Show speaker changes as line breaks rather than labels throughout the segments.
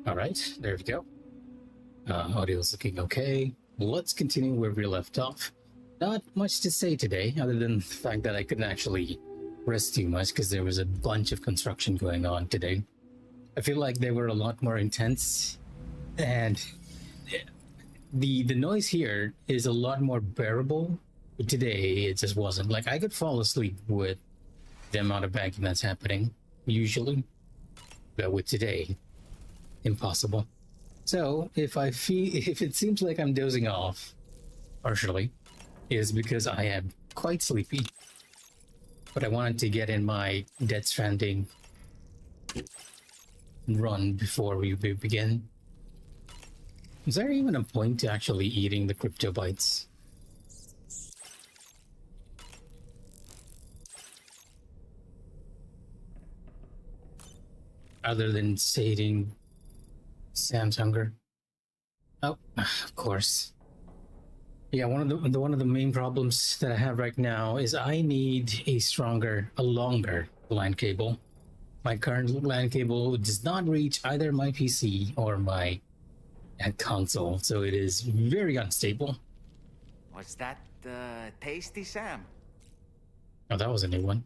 Alright, there we go. Audio's looking okay. Let's continue where we left off. Not much to say today, other than the fact that I couldn't actually rest too much because there was a bunch of construction going on today. I feel like they were a lot more intense, and the noise here is a lot more bearable. But today, it just wasn't. Like, I could fall asleep with the amount of banking that's happening, usually. But with today, impossible. So, if it seems like I'm dozing off, partially, is because I am quite sleepy. But I wanted to get in my Death Stranding run before we begin. Is there even a point to actually eating the crypto bites? Other than sating Sam's hunger? Oh, of course. Yeah, one of the main problems that I have right now is I need a longer LAN cable. My current LAN cable does not reach either my PC or my console, so it is very unstable.
Was that tasty, Sam?
Oh, that was a new one.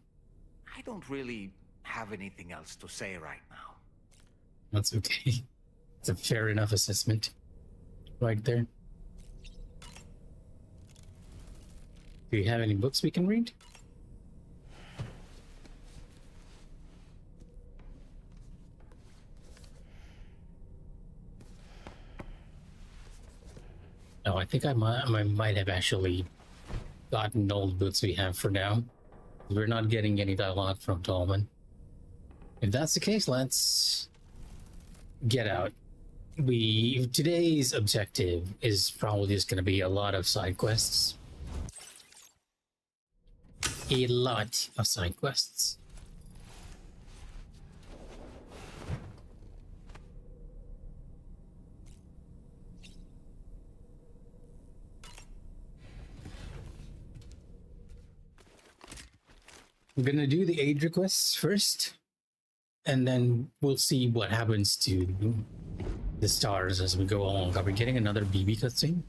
I don't really have anything else to say right now.
That's okay. It's a fair enough assessment. Right there. Do you have any books we can read? Oh, I think I might have actually gotten all the books we have for now. We're not getting any dialogue from Tallman. If that's the case, let's get out. Today's objective is probably just going to be a lot of side quests. A lot of side quests. I'm gonna do the aid requests first, and then we'll see what happens to the stars as we go along. Are we getting another BB cutscene?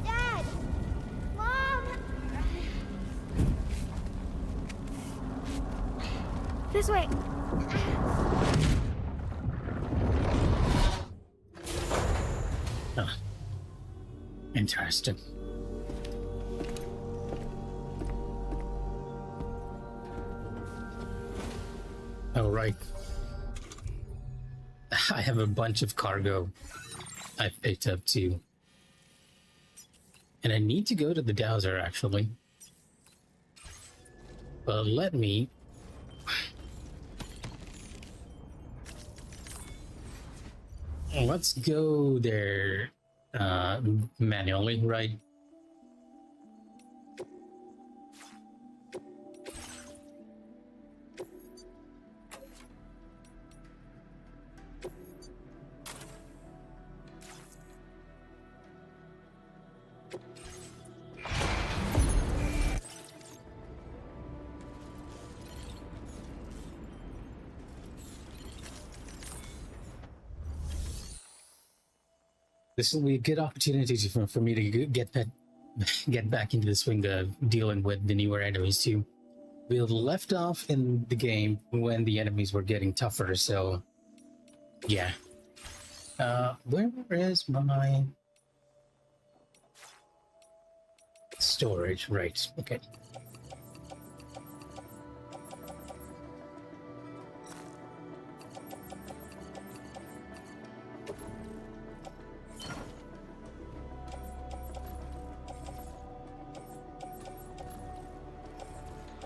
Dad! Mom! This way.
Ah, interesting. Oh, right. I have a bunch of cargo I've picked up too. And I need to go to the dowser actually. But let me... Let's go there manually, right? This will be a good opportunity for me to get back into the swing of dealing with the newer enemies too. We left off in the game when the enemies were getting tougher, so yeah. Where is my storage? Right, okay.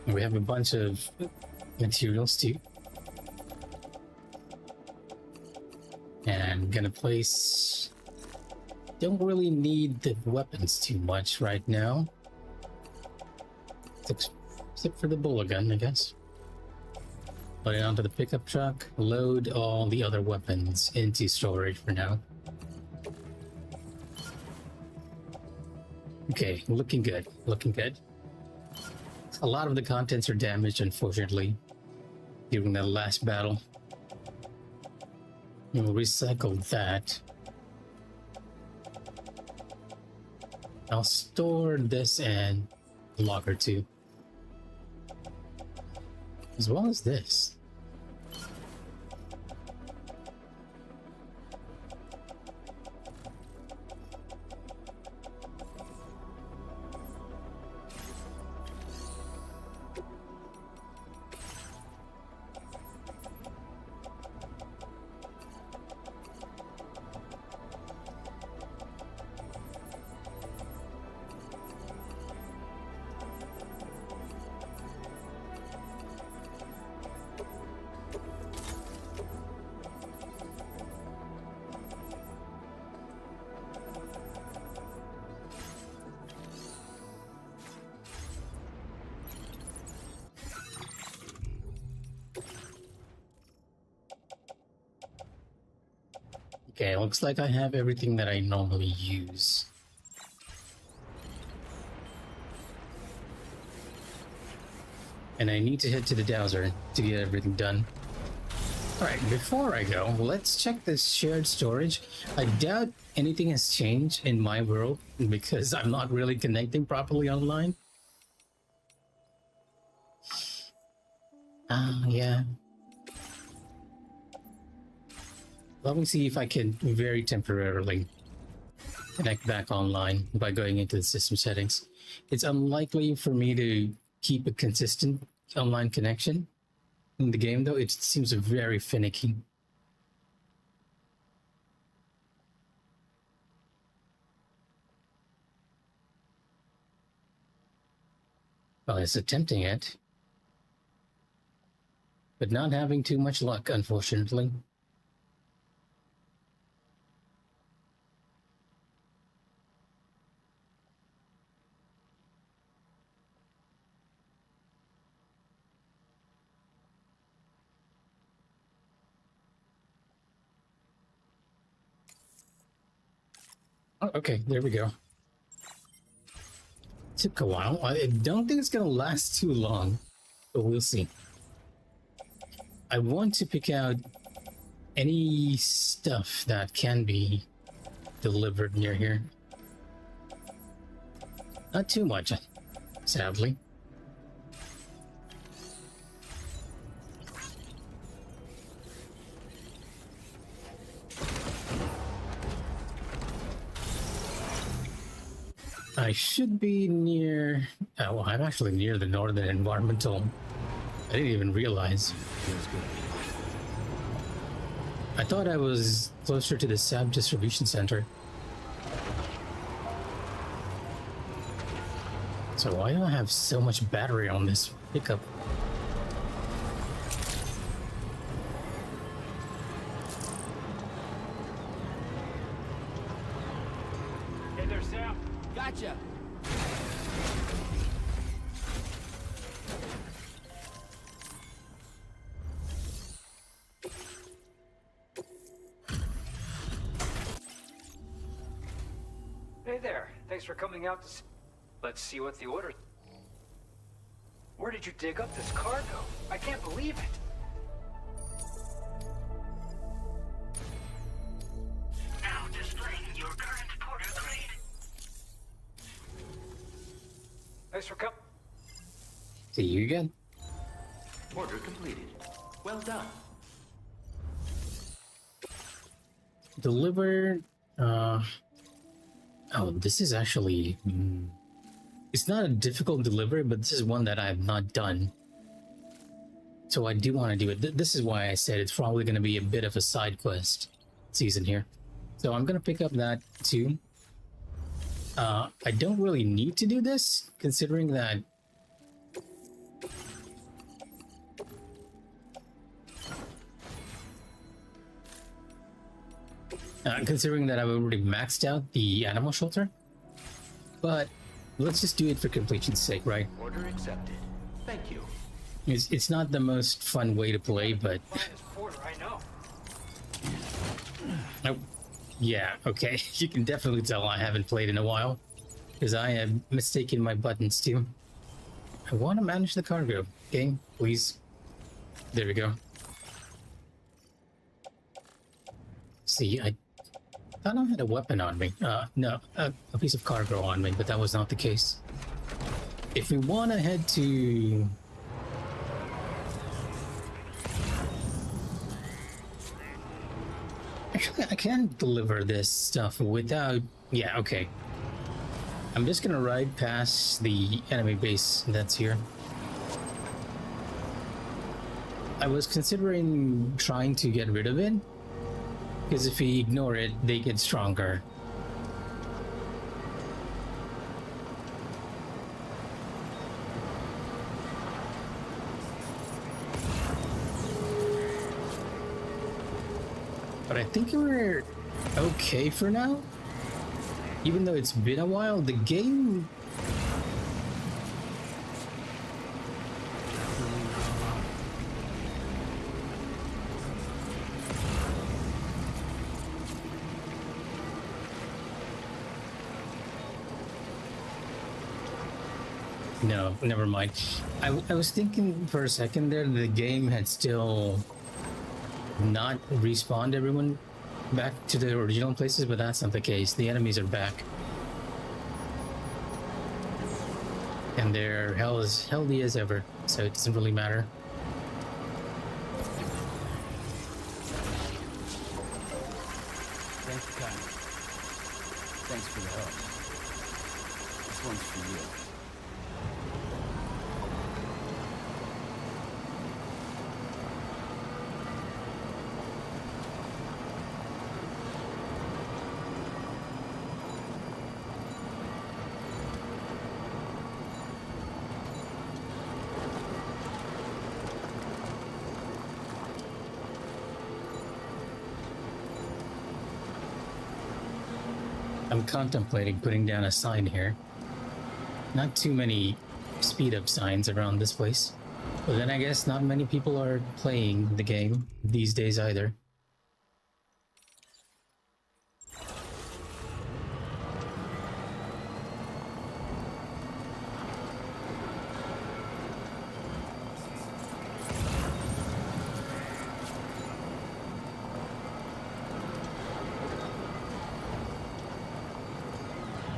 We have a bunch of materials too. And I'm gonna place... Don't really need the weapons too much right now. Except for the bullet gun, I guess. Put it onto the pickup truck, load all the other weapons into storage for now. Okay, looking good. Looking good. A lot of the contents are damaged, unfortunately, during the last battle. We'll recycle that. I'll store this and locker too. As well as this. Okay, looks like I have everything that I normally use. And I need to head to the dowser to get everything done. Alright, before I go, let's check this shared storage. I doubt anything has changed in my world because I'm not really connecting properly online. Yeah. Let me see if I can very temporarily connect back online by going into the system settings. It's unlikely for me to keep a consistent online connection in the game, though. It seems very finicky. Well, it's attempting it, but not having too much luck, unfortunately. Oh, okay, there we go. Took a while. I don't think it's gonna last too long, but we'll see. I want to pick out any stuff that can be delivered near here. Not too much, sadly. I should be near... Oh, well, I'm actually near the Northern Environmental. I didn't even realize. I thought I was closer to the SAB distribution center. So why do I have so much battery on this pickup?
Hey there, Sam. Gotcha. Hey there. Thanks for coming out to Let's see what the order... Where did you dig up this cargo? I can't believe it.
Now displaying your current porter grade.
Thanks for coming.
See you again.
Order completed. Well done.
Deliver... Oh, this is actually... It's not a difficult delivery, but this is one that I have not done. So I do want to do it. This is why I said it's probably going to be a bit of a side quest season here. So I'm going to pick up that too. I don't really need to do this, considering that... considering that I've already maxed out the animal shelter. But let's just do it for completion's sake, right?
Order accepted. Thank you.
It's not the most fun way to play, but...
Finest porter I know.
Oh, yeah, okay. You can definitely tell I haven't played in a while. because I have mistaken my buttons too. I want to manage the cargo. Game, please. There we go. See, I thought I had a weapon on me. No, a piece of cargo on me, but that was not the case. If we want to head to... Actually, I can deliver this stuff without... Yeah, okay. I'm just gonna ride past the enemy base that's here. I was considering trying to get rid of it, because if we ignore it, they get stronger. But I think we're okay for now. Even though it's been a while, the game... No, never mind. I was thinking for a second there the game had still not respawned everyone back to the original places, but that's not the case. The enemies are back. And they're healthy as ever, so it doesn't really matter.
Thanks, Kyle. Thanks for the help. This one's for you.
I'm contemplating putting down a sign here. Not too many speed up signs around this place. But then I guess not many people are playing the game these days either.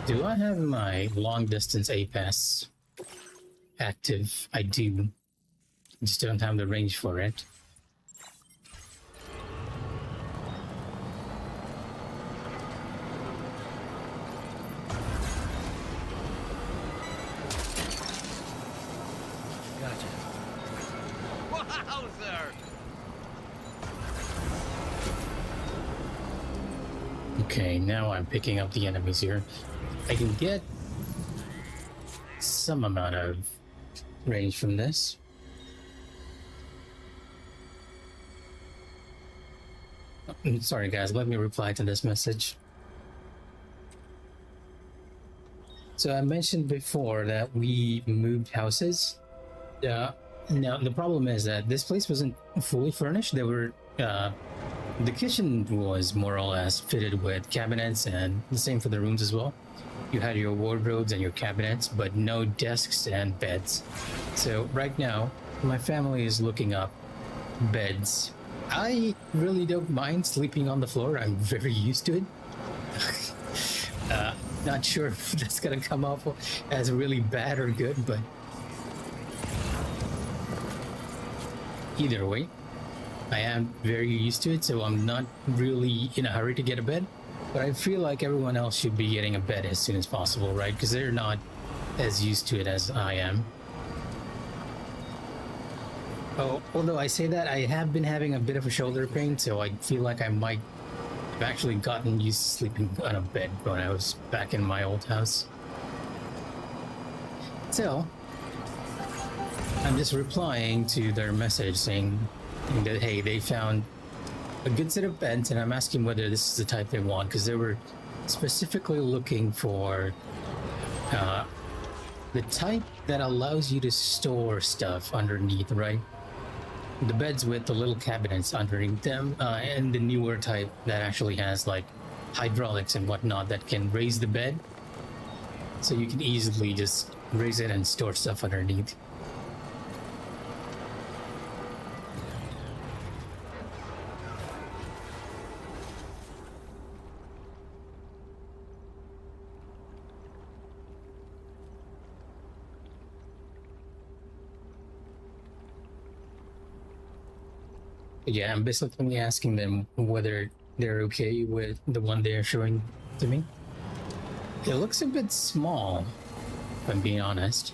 Do I have my long distance A-Pass active? I do. Just don't have the range for it.
Gotcha.
Wowzer!
Okay, now I'm picking up the enemies here. I can get some amount of range from this. Sorry guys, let me reply to this message. So I mentioned before that we moved houses. Now the problem is that this place wasn't fully furnished. There were the kitchen was more or less fitted with cabinets, and the same for the rooms as well. You had your wardrobes and your cabinets, but no desks and beds. So right now, my family is looking up beds. I really don't mind sleeping on the floor. I'm very used to it. Not sure if that's gonna come off as really bad or good, but either way, I am very used to it, so I'm not really in a hurry to get a bed. But I feel like everyone else should be getting a bed as soon as possible, right? Because they're not as used to it as I am. Oh, although I say that, I have been having a bit of a shoulder pain, so I feel like I might have actually gotten used to sleeping on a bed when I was back in my old house. So, I'm just replying to their message saying that, hey, they found a good set of beds, and I'm asking whether this is the type they want, because they were specifically looking for the type that allows you to store stuff underneath, right? The beds with the little cabinets underneath them, and the newer type that actually has like hydraulics and whatnot that can raise the bed. so you can easily just raise it and store stuff underneath. Yeah, I'm basically asking them whether they're okay with the one they're showing to me. It looks a bit small, if I'm being honest.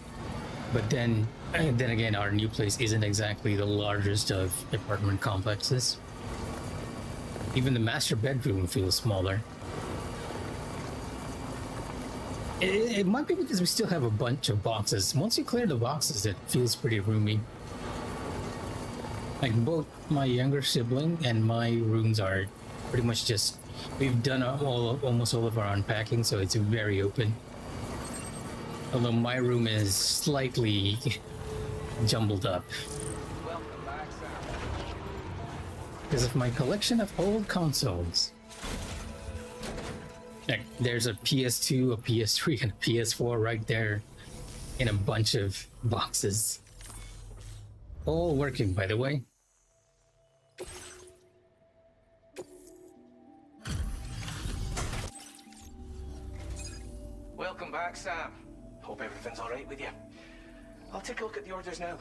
But then again, our new place isn't exactly the largest of apartment complexes. Even the master bedroom feels smaller. It might be because we still have a bunch of boxes. Once you clear the boxes, it feels pretty roomy. Like both my younger sibling and my rooms are pretty much just, we've done almost all of our unpacking, so it's very open. Although my room is slightly jumbled up because of my collection of old consoles. Like, there's a PS2, a PS3, and a PS4 right there in a bunch of boxes. All working, by the way.
Welcome back, Sam. Hope everything's all right with you. I'll take a look at the orders now.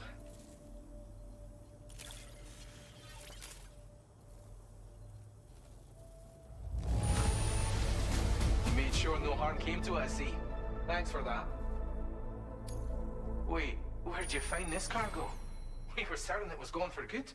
You made sure no harm came to it, I see. Thanks for that. Wait, where'd you find this cargo? We were certain it was gone for good.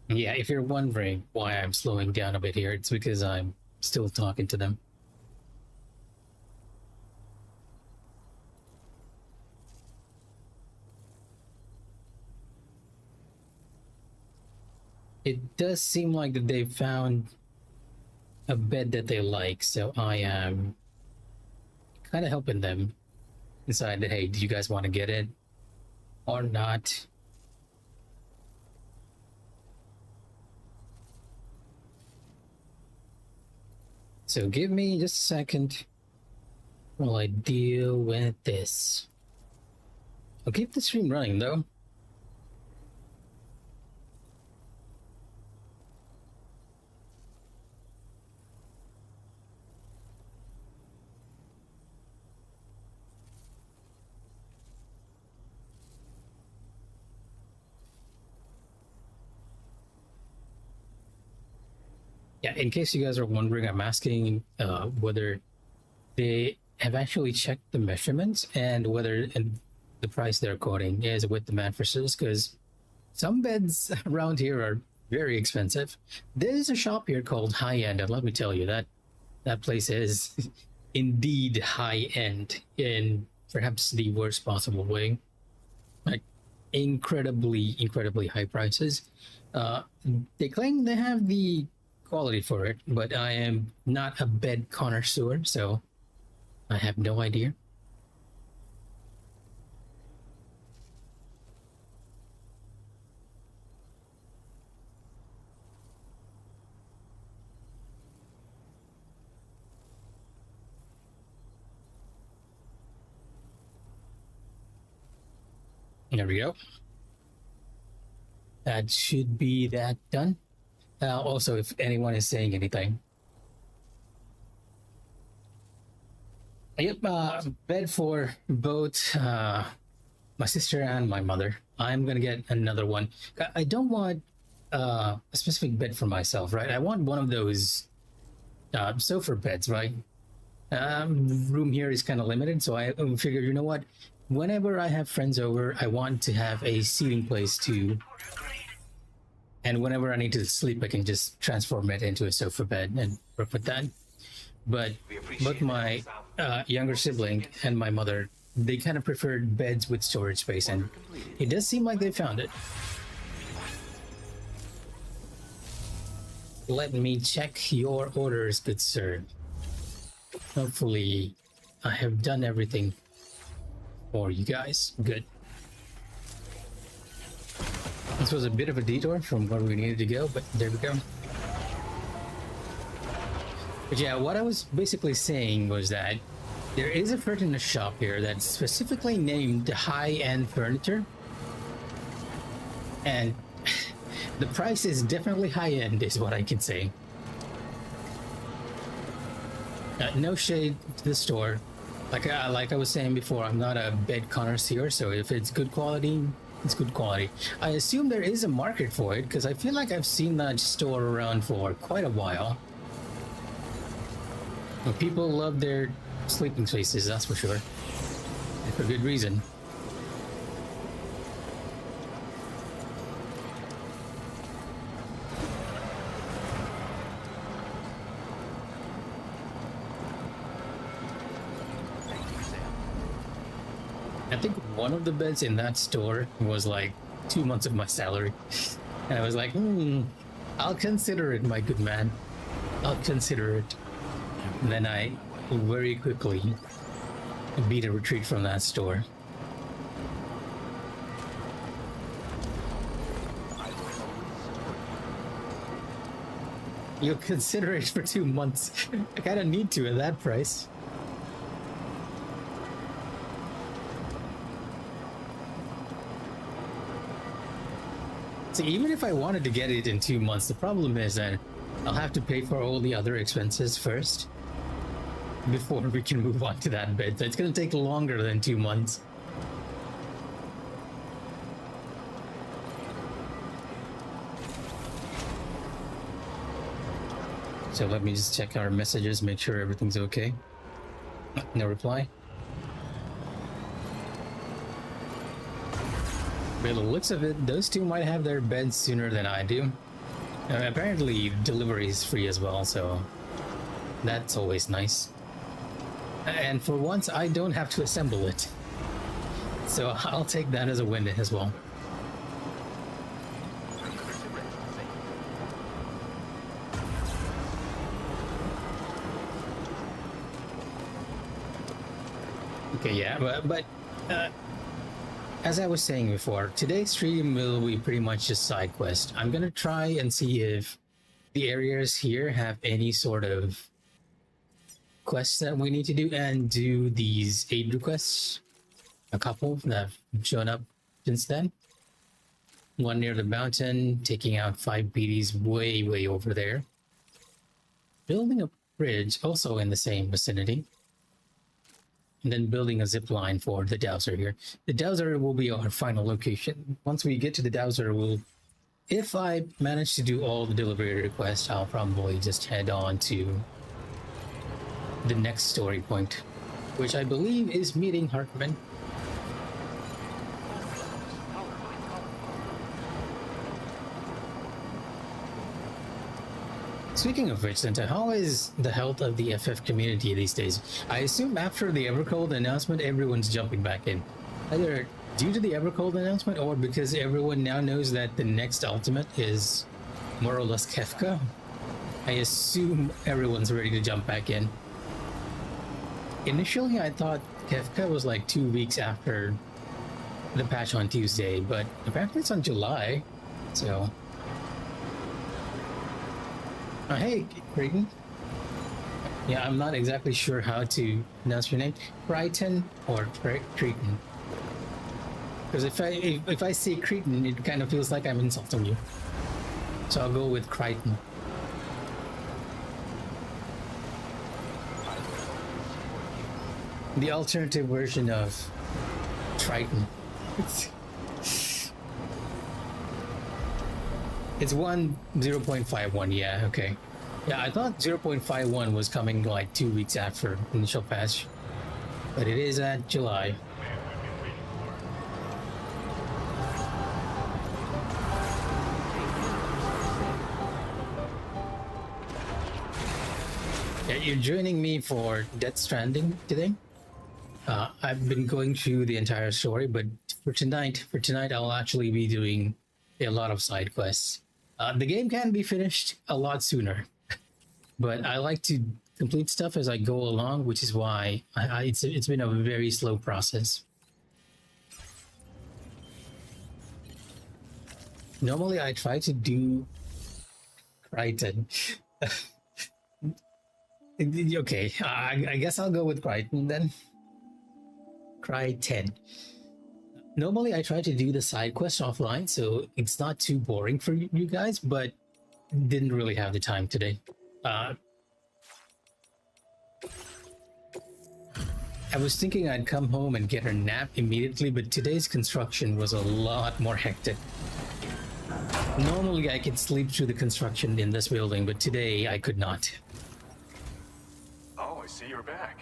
Yeah, if you're wondering why I'm slowing down a bit here, it's because I'm still talking to them. It does seem like that they found a bed that they like, so I am kind of helping them decide that, hey, do you guys want to get it or not? So give me just a second while I deal with this. I'll keep the stream running though. Yeah, in case you guys are wondering, I'm asking whether they have actually checked the measurements and whether the price they're quoting is with the mattresses, because some beds around here are very expensive. There's a shop here called High End, and let me tell you that place is indeed high end in perhaps the worst possible way. Like incredibly high prices. They claim they have the quality for it, but I am not a bed connoisseur, so I have no idea. There we go. That should be that done. Also, if anyone is saying anything. Yep, bed for both my sister and my mother. I'm gonna get another one. I don't want a specific bed for myself, right? I want one of those sofa beds, right? Room here is kind of limited, so I figured, you know what? Whenever I have friends over, I want to have a seating place too. And whenever I need to sleep, I can just transform it into a sofa bed and work with that. But both my younger sibling and my mother, they kind of preferred beds with storage space, and it does seem like they found it. Let me check your orders, good sir. Hopefully, I have done everything for you guys. Good. This was a bit of a detour from where we needed to go, but there we go. But yeah, what I was basically saying was that there is a furniture shop here that's specifically named high-end furniture. And the price is definitely high-end, is what I can say. No shade to the store. Like I was saying before, I'm not a bed connoisseur, so if it's good quality, it's good quality. I assume there is a market for it, because I feel like I've seen that store around for quite a while. Well, people love their sleeping spaces, that's for sure. And for good reason. I think one of the beds in that store was like 2 months of my salary. And I was like, I'll consider it, my good man. I'll consider it. And then I very quickly beat a retreat from that store. You'll consider it for 2 months. I kind of need to at that price. So even if I wanted to get it in 2 months, the problem is that I'll have to pay for all the other expenses first before we can move on to that bed. So it's going to take longer than 2 months. So let me just check our messages, make sure everything's okay. No reply. By the looks of it, those two might have their beds sooner than I do. Apparently, delivery is free as well, so that's always nice. And for once, I don't have to assemble it. So I'll take that as a win as well. Okay, yeah, but as I was saying before, today's stream will be pretty much just side quest. I'm gonna try and see if the areas here have any sort of quests that we need to do, and do these aid requests. A couple that have shown up since then. One near the mountain, taking out 5 BDs way over there. Building a bridge also in the same vicinity. And then building a zip line for the dowser here. The dowser will be our final location. Once we get to the dowser, if I manage to do all the delivery requests, I'll probably just head on to the next story point, which I believe is meeting Hartman. Speaking of which, Santa, how is the health of the FF community these days? I assume after the Evercold announcement, everyone's jumping back in. Either due to the Evercold announcement, or because everyone now knows that the next ultimate is more or less Kefka. I assume everyone's ready to jump back in. Initially, I thought Kefka was like 2 weeks after the patch on Tuesday, but apparently it's on July, so... hey, Creighton. Yeah, I'm not exactly sure how to pronounce your name. Crichton or Creighton? Because if I say Creighton, it kind of feels like I'm insulting you. So I'll go with Crichton. The alternative version of Triton. It's 0.51, yeah, okay. Yeah, I thought 0.51 was coming like 2 weeks after initial patch, but it is at July. Yeah, you're joining me for Death Stranding today. I've been going through the entire story, but for tonight, I'll actually be doing a lot of side quests. The game can be finished a lot sooner, but I like to complete stuff as I go along, which is why it's been a very slow process. Normally, I try to do Crichton. Okay, I guess I'll go with Crichton then. Crichton. Normally, I try to do the side quest offline, so it's not too boring for you guys, but didn't really have the time today. I was thinking I'd come home and get a nap immediately, but today's construction was a lot more hectic. Normally I could sleep through the construction in this building, but today I could not.
Oh, I see you're back.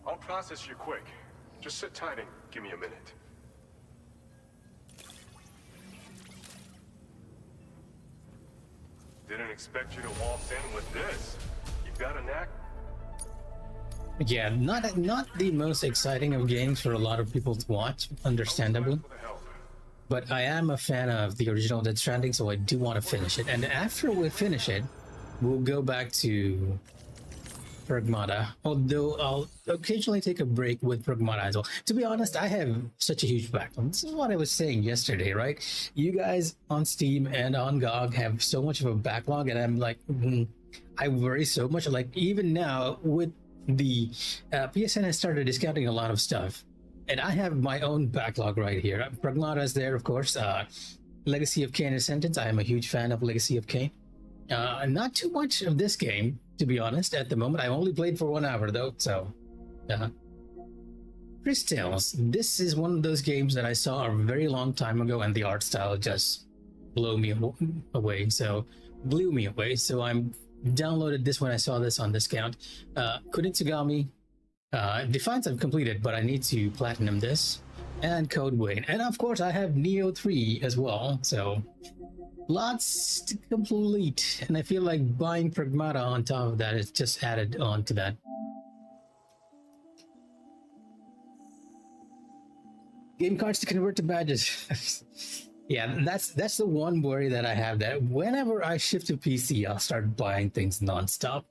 I'll process you quick. Just sit tight and give me a minute. Didn't expect you to waltz in with this. You've got a knack.
Yeah, not the most exciting of games for a lot of people to watch, understandably.
For the help.
But I am a fan of the original Death Stranding, so I do want to finish it. And after we finish it, we'll go back to Pragmata. Although I'll occasionally take a break with Pragmata as well. To be honest, I have such a huge backlog. This is what I was saying yesterday, right? You guys on Steam and on GOG have so much of a backlog, and I'm like, I worry so much. Like, even now, with the PSN has started discounting a lot of stuff. And I have my own backlog right here. Pragmata is there, of course. Legacy of Kain Ascendance. I am a huge fan of Legacy of Kain. Not too much of this game, to be honest, at the moment. I only played for 1 hour, though, so... Crystals. This is one of those games that I saw a very long time ago, and the art style just blew me away. So I'm downloaded this when I saw this on discount. Kunitsugami. Defiance I've completed, but I need to platinum this, and Code Wayne, and of course I have Neo 3 as well, so lots to complete, and I feel like buying Pragmata on top of that is just added on to that. Game cards to convert to badges. Yeah, that's the one worry that I have, that whenever I shift to PC, I'll start buying things non-stop.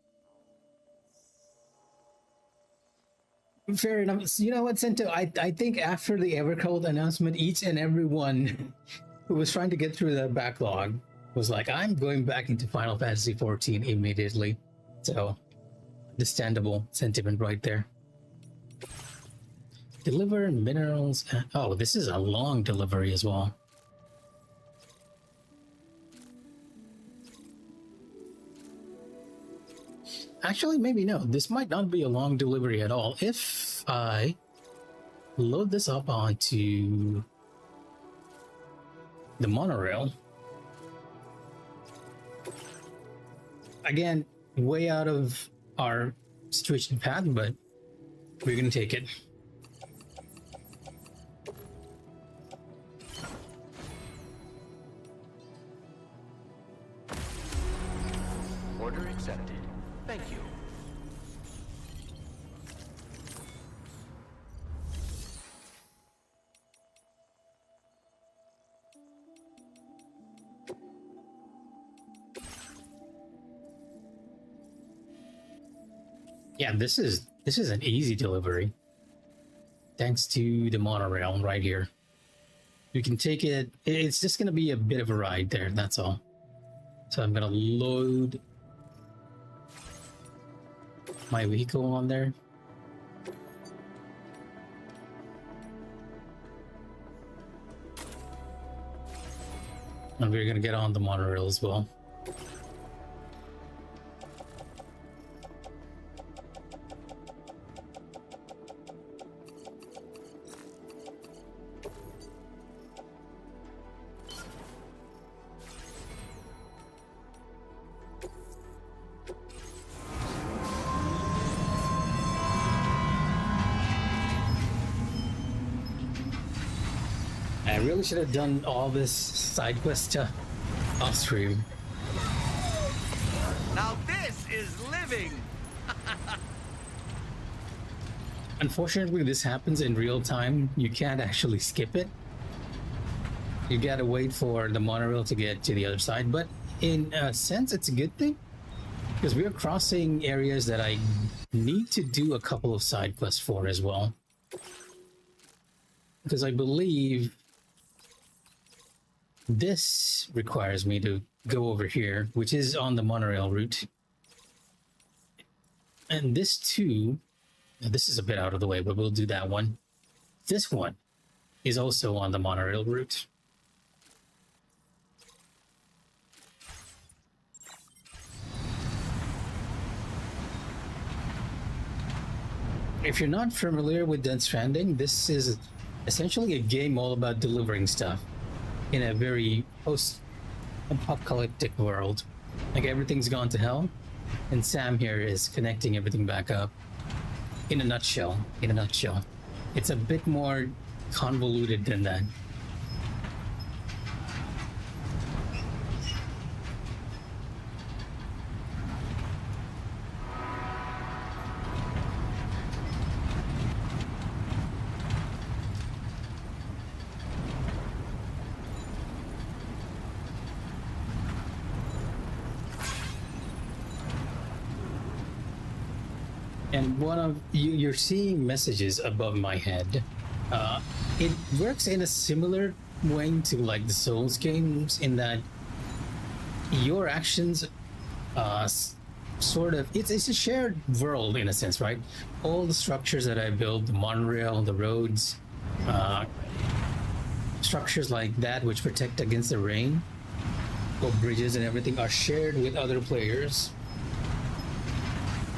Fair enough. You know what, Sento? I think after the Evercold announcement, each and every one who was trying to get through that backlog was like, I'm going back into Final Fantasy XIV immediately. So, understandable sentiment right there. Deliver minerals. Oh, this is a long delivery as well. Actually, maybe no. This might not be a long delivery at all. If I load this up onto the monorail, again, way out of our situation path, but we're gonna take it.
Order accepted. Thank you.
Yeah, this is an easy delivery. Thanks to the monorail right here. You can take it. It's just gonna be a bit of a ride there, that's all. So I'm gonna load my vehicle on there. And we're gonna get on the monorail as well. I really should have done all this side quest stuff off stream.
Now this is living!
Unfortunately, this happens in real time. You can't actually skip it. You gotta wait for the monorail to get to the other side, but in a sense, it's a good thing. Because we're crossing areas that I need to do a couple of side quests for as well. Because I believe this requires me to go over here, which is on the monorail route. And this too, this is a bit out of the way, but we'll do that one. This one is also on the monorail route. If you're not familiar with Death Stranding, this is essentially a game all about delivering stuff in a very post-apocalyptic world. Like everything's gone to hell, and Sam here is connecting everything back up. In a nutshell, it's a bit more convoluted than that. And one of you're seeing messages above my head. It works in a similar way to like the Souls games in that your actions sort of it's a shared world in a sense, right? All the structures that I build, the monorail, the roads, structures like that which protect against the rain, or bridges and everything are shared with other players.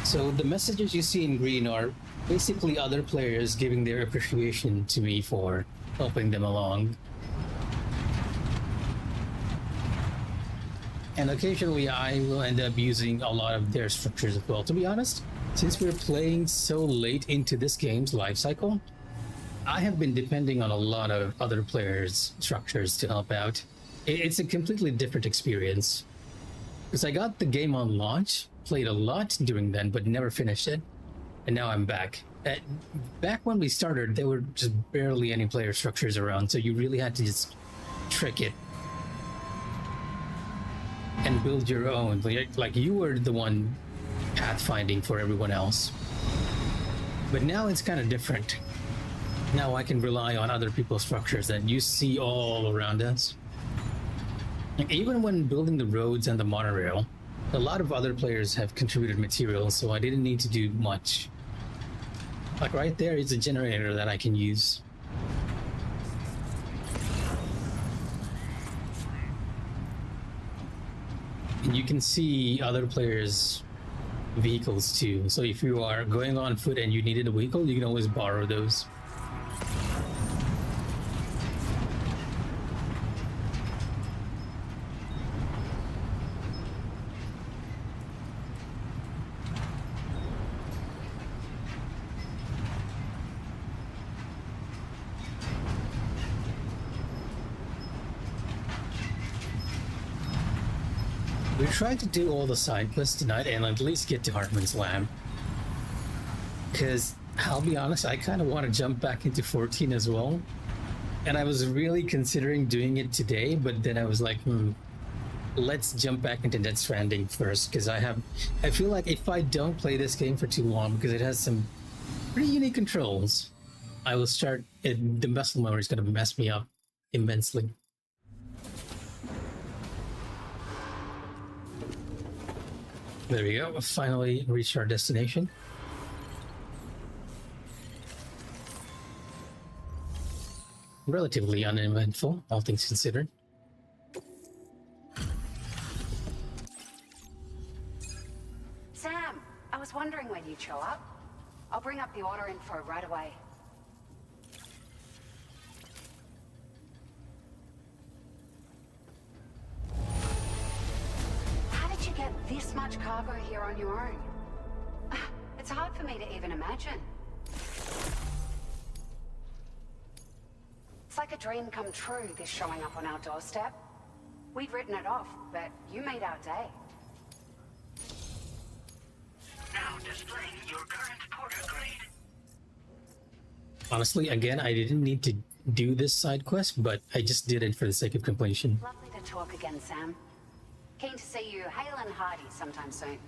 So the messages you see in green are basically other players giving their appreciation to me for helping them along. And occasionally I will end up using a lot of their structures as well. To be honest, since we're playing so late into this game's life cycle, I have been depending on a lot of other players' structures to help out. It's a completely different experience. Because I got the game on launch, played a lot during then, but never finished it. And now I'm back. Back when we started, there were just barely any player structures around, so you really had to just trick it and build your own. Like you were the one pathfinding for everyone else. But now it's kind of different. Now I can rely on other people's structures that you see all around us. Like even when building the roads and the monorail, a lot of other players have contributed materials, so I didn't need to do much. Like right there is a generator that I can use. And you can see other players' vehicles too. So if you are going on foot and you needed a vehicle, you can always borrow those. We tried to do all the side quests tonight and at least get to Hartman's Lamb. Because, I'll be honest, I kind of want to jump back into 14 as well. And I was really considering doing it today, but then I was like, let's jump back into Death Stranding first. Because I feel like if I don't play this game for too long, because it has some pretty unique controls, I will start, the muscle memory is going to mess me up immensely. There we go, finally reached our destination. Relatively uneventful, all things considered.
Sam, I was wondering when you'd show up. I'll bring up the order info right away. Get this much cargo here on your own? It's hard for me to even imagine. It's like a dream come true, this showing up on our doorstep. We'd written it off, but you made our day.
Now displaying your current porter grade.
Honestly, again, I didn't need to do this side quest, but I just did it for the sake of completion.
Lovely to talk again, Sam. Keen to see you hale and hearty sometime soon.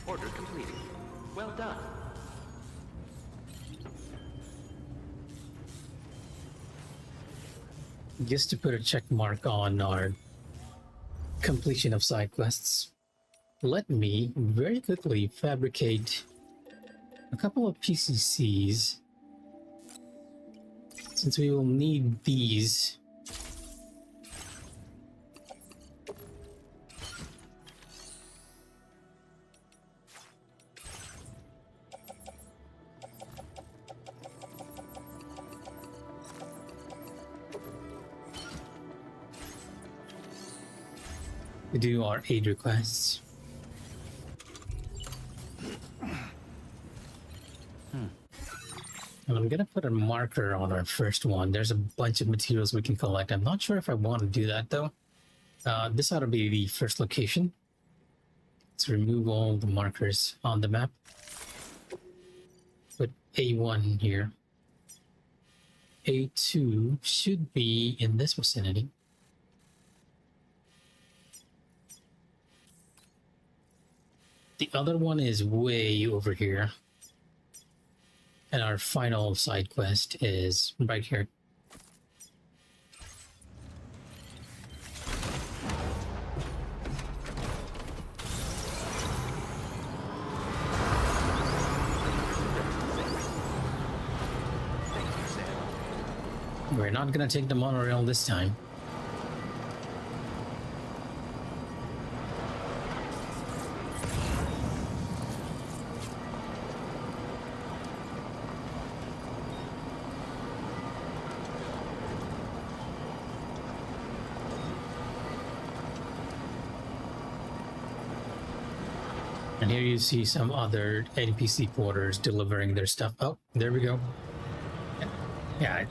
Order completed. Well done.
Just to put a check mark on our completion of side quests, let me very quickly fabricate a couple of PCCs, since we will need these. To do our aid requests. And I'm gonna put a marker on our first one. There's a bunch of materials we can collect. I'm not sure if I want to do that though. This ought to be the first location. Let's remove all the markers on the map. Put A1 here. A2 should be in this vicinity. The other one is way over here. And our final side quest is right here. We're not gonna take the monorail this time. And here you see some other NPC porters delivering their stuff. Oh, there we go. Yeah.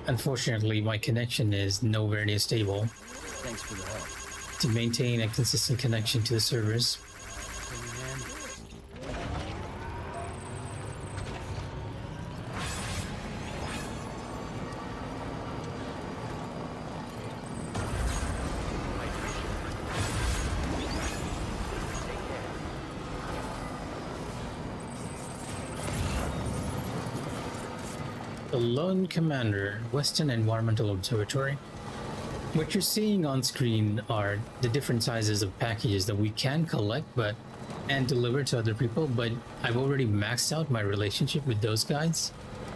Unfortunately, my connection is nowhere near stable.
Thanks for the help.
To maintain a consistent connection to the servers, the Lone Commander, Western Environmental Observatory. What you're seeing on screen are the different sizes of packages that we can collect and deliver to other people, but I've already maxed out my relationship with those guys,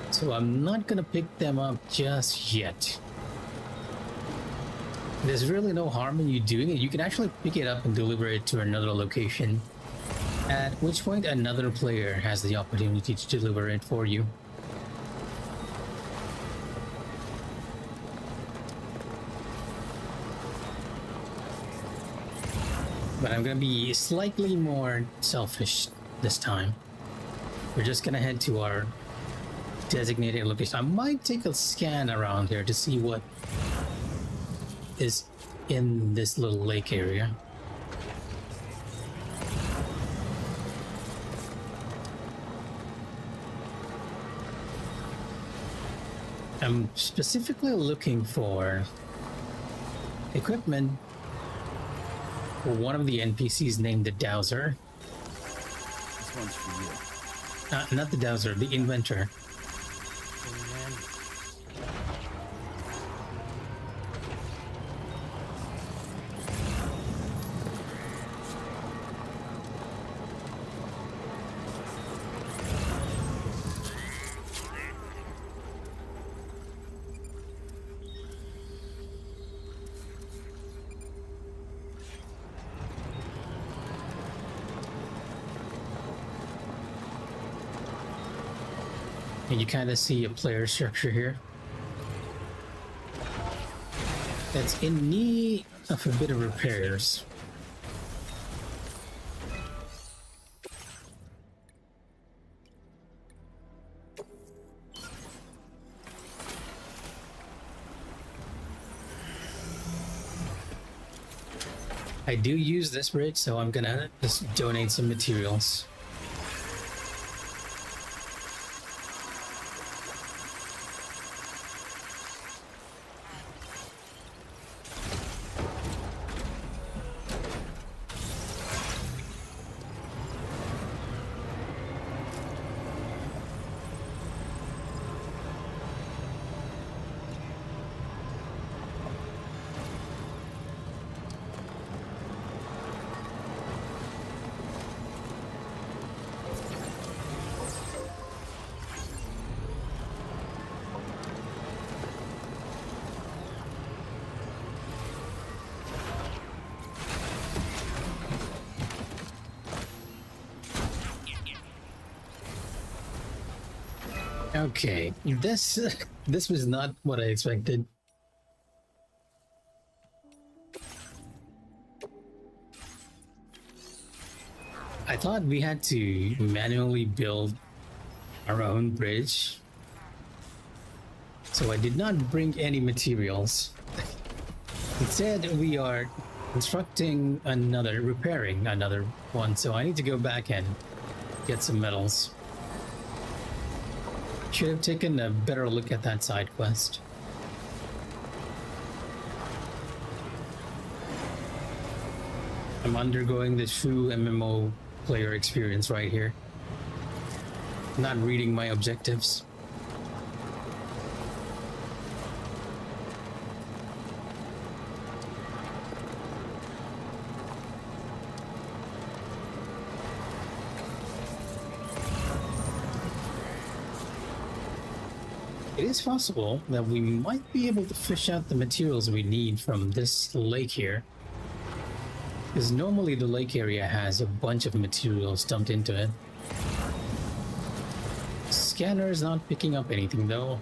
so I'm not gonna pick them up just yet. There's really no harm in you doing it. You can actually pick it up and deliver it to another location, at which point another player has the opportunity to deliver it for you. But I'm gonna be slightly more selfish this time. We're just gonna head to our designated location. I might take a scan around here to see what is in this little lake area. I'm specifically looking for equipment for one of the NPCs named the Dowser.
This one's for you.
Not the Dowser, the Inventor. And you kind of see a player structure here that's in need of a bit of repairs. I do use this bridge, so I'm gonna just donate some materials. Okay, this this was not what I expected. I thought we had to manually build our own bridge, so I did not bring any materials. Instead, we are repairing another one, so I need to go back and get some metals. Should have taken a better look at that side quest. I'm undergoing the true MMO player experience right here. Not reading my objectives. It is possible that we might be able to fish out the materials we need from this lake here. Because normally the lake area has a bunch of materials dumped into it. Scanner is not picking up anything though.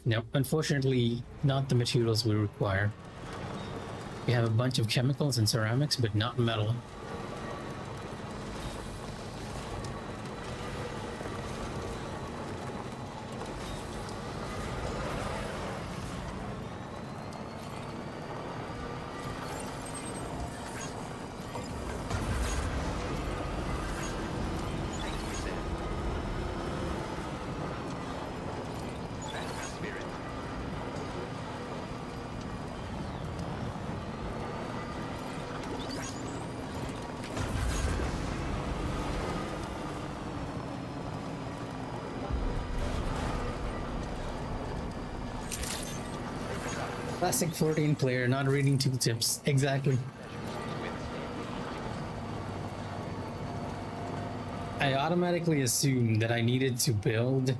No, unfortunately, not the materials we require. We have a bunch of chemicals and ceramics, but not metal. Classic 14 player, not reading tooltips. Exactly. I automatically assumed that I needed to build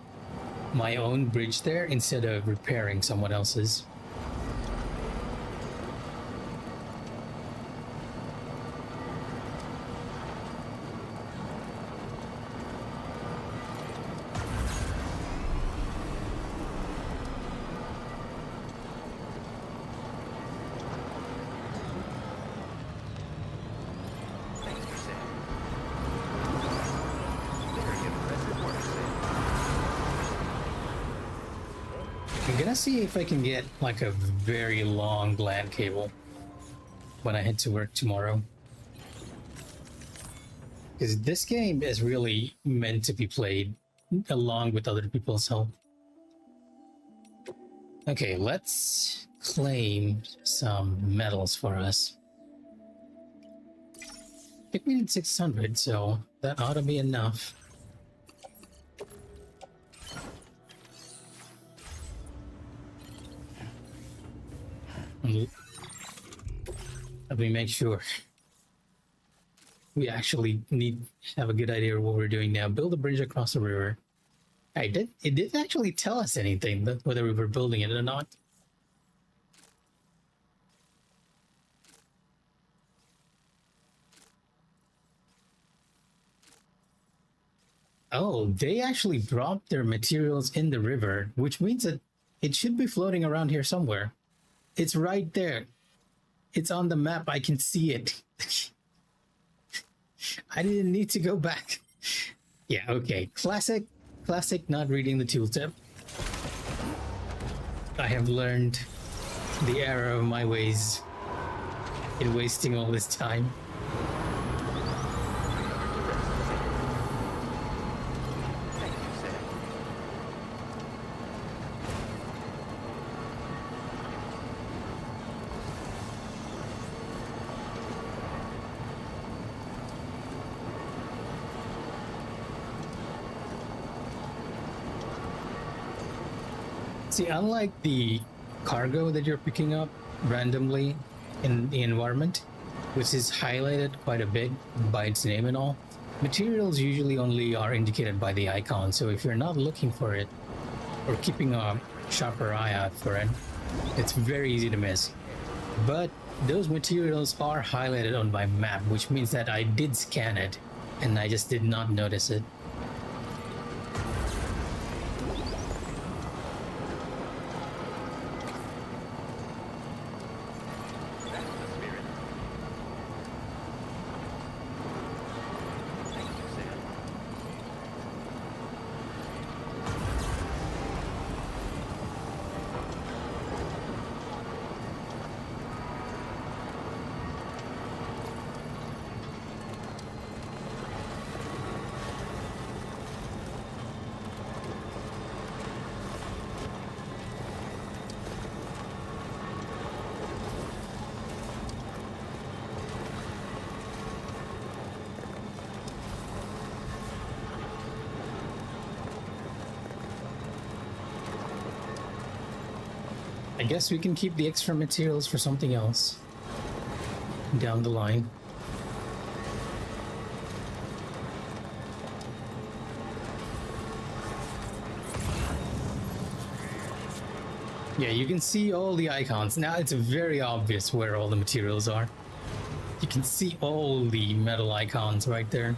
my own bridge there instead of repairing someone else's. I'm gonna see if I can get like a very long LAN cable when I head to work tomorrow. Because this game is really meant to be played along with other people's help. Okay, let's claim some metals for us. I think we need 600, so that ought to be enough. Let me make sure we actually have a good idea of what we're doing now. Build a bridge across the river. It didn't actually tell us anything, whether we were building it or not. Oh, they actually dropped their materials in the river, which means that it should be floating around here somewhere. It's right there. It's on the map. I can see it. I didn't need to go back. Yeah, okay. Classic not reading the tooltip. I have learned the error of my ways in wasting all this time. See, unlike the cargo that you're picking up randomly in the environment, which is highlighted quite a bit by its name and all, materials usually only are indicated by the icon, so if you're not looking for it or keeping a sharper eye out for it, it's very easy to miss. But those materials are highlighted on my map, which means that I did scan it and I just did not notice it. I guess we can keep the extra materials for something else down the line. Yeah, you can see all the icons. Now it's very obvious where all the materials are. You can see all the metal icons right there.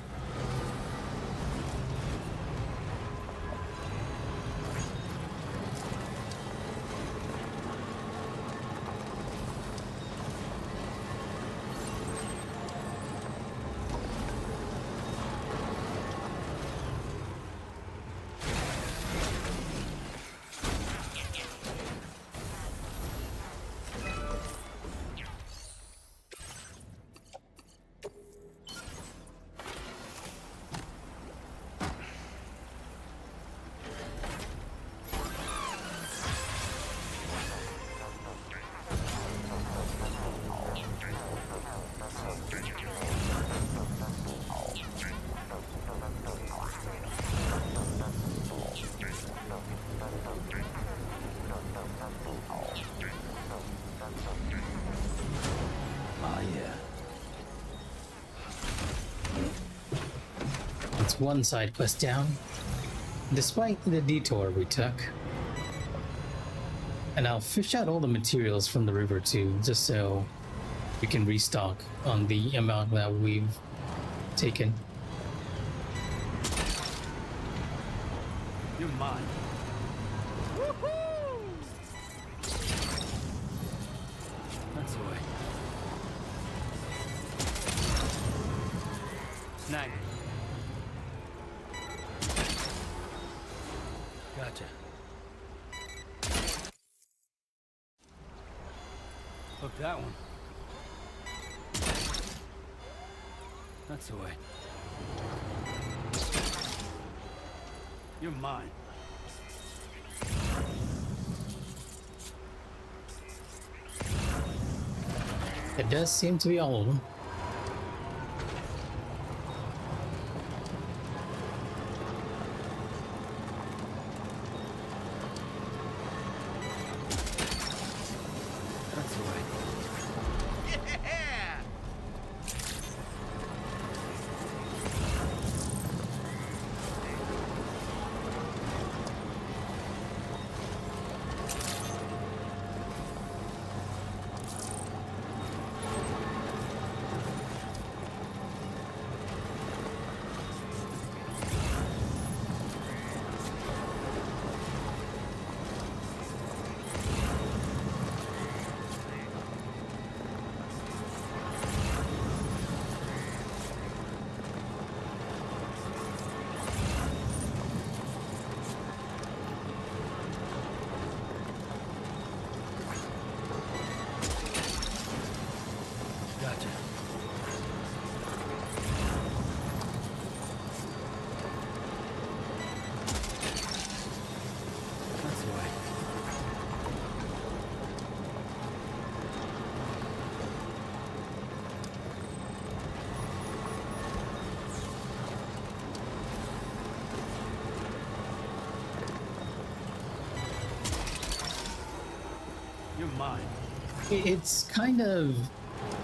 It's one side quest down, despite the detour we took. And I'll fish out all the materials from the river too, just so we can restock on the amount that we've taken.
You're mine. That's the way. Snag it. Gotcha. Hook that one. That's the way. You're mine.
It does seem to be all of them.
That's the way. Gotcha. That's the way. You're mine.
It's kind of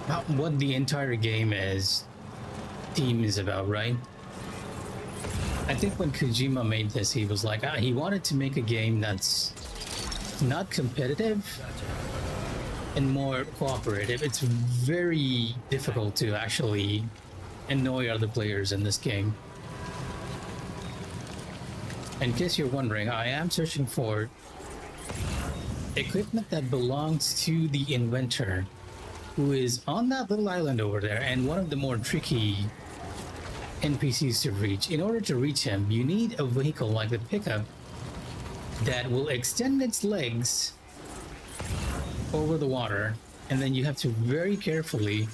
about what the entire game theme is about, right? I think when Kojima made this, he was like, he wanted to make a game that's not competitive and more cooperative. It's very difficult to actually annoy other players in this game. In case you're wondering, I am searching for equipment that belongs to the inventor, who is on that little island over there, and one of the more tricky NPCs to reach. In order to reach him, you need a vehicle like the pickup that will extend its legs over the water, and then you have to very carefully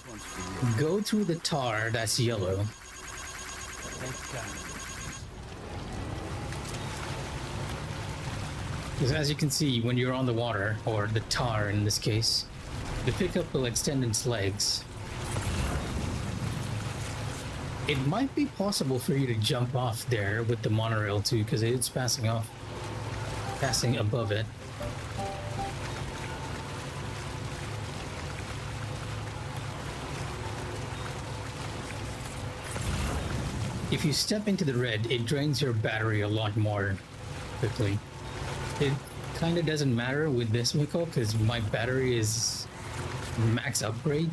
go through the tar that's yellow. Because as you can see, when you're on the water, or the tar in this case, the pickup will extend its legs. It might be possible for you to jump off there with the monorail too, because it's passing above it. If you step into the red, it drains your battery a lot more quickly. It kind of doesn't matter with this vehicle because my battery is max upgrade.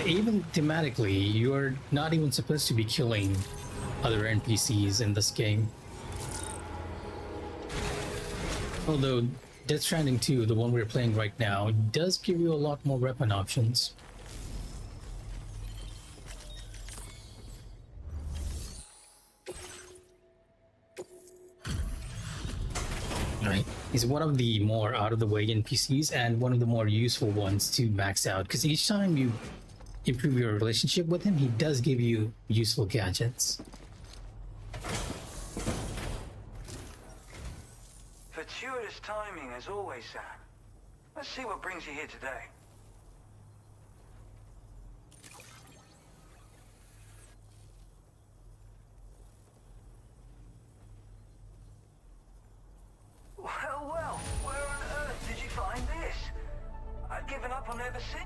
Even thematically, you're not even supposed to be killing other NPCs in this game. Although Death Stranding 2, the one we're playing right now, does give you a lot more weapon options. Right. He's one of the more out-of-the-way NPCs and one of the more useful ones to max out, because each time you improve your relationship with him, he does give you useful gadgets.
Fortuitous timing as always, Sam. Let's see what brings you here today. Well, where on earth did you find this? I've given up on ever since.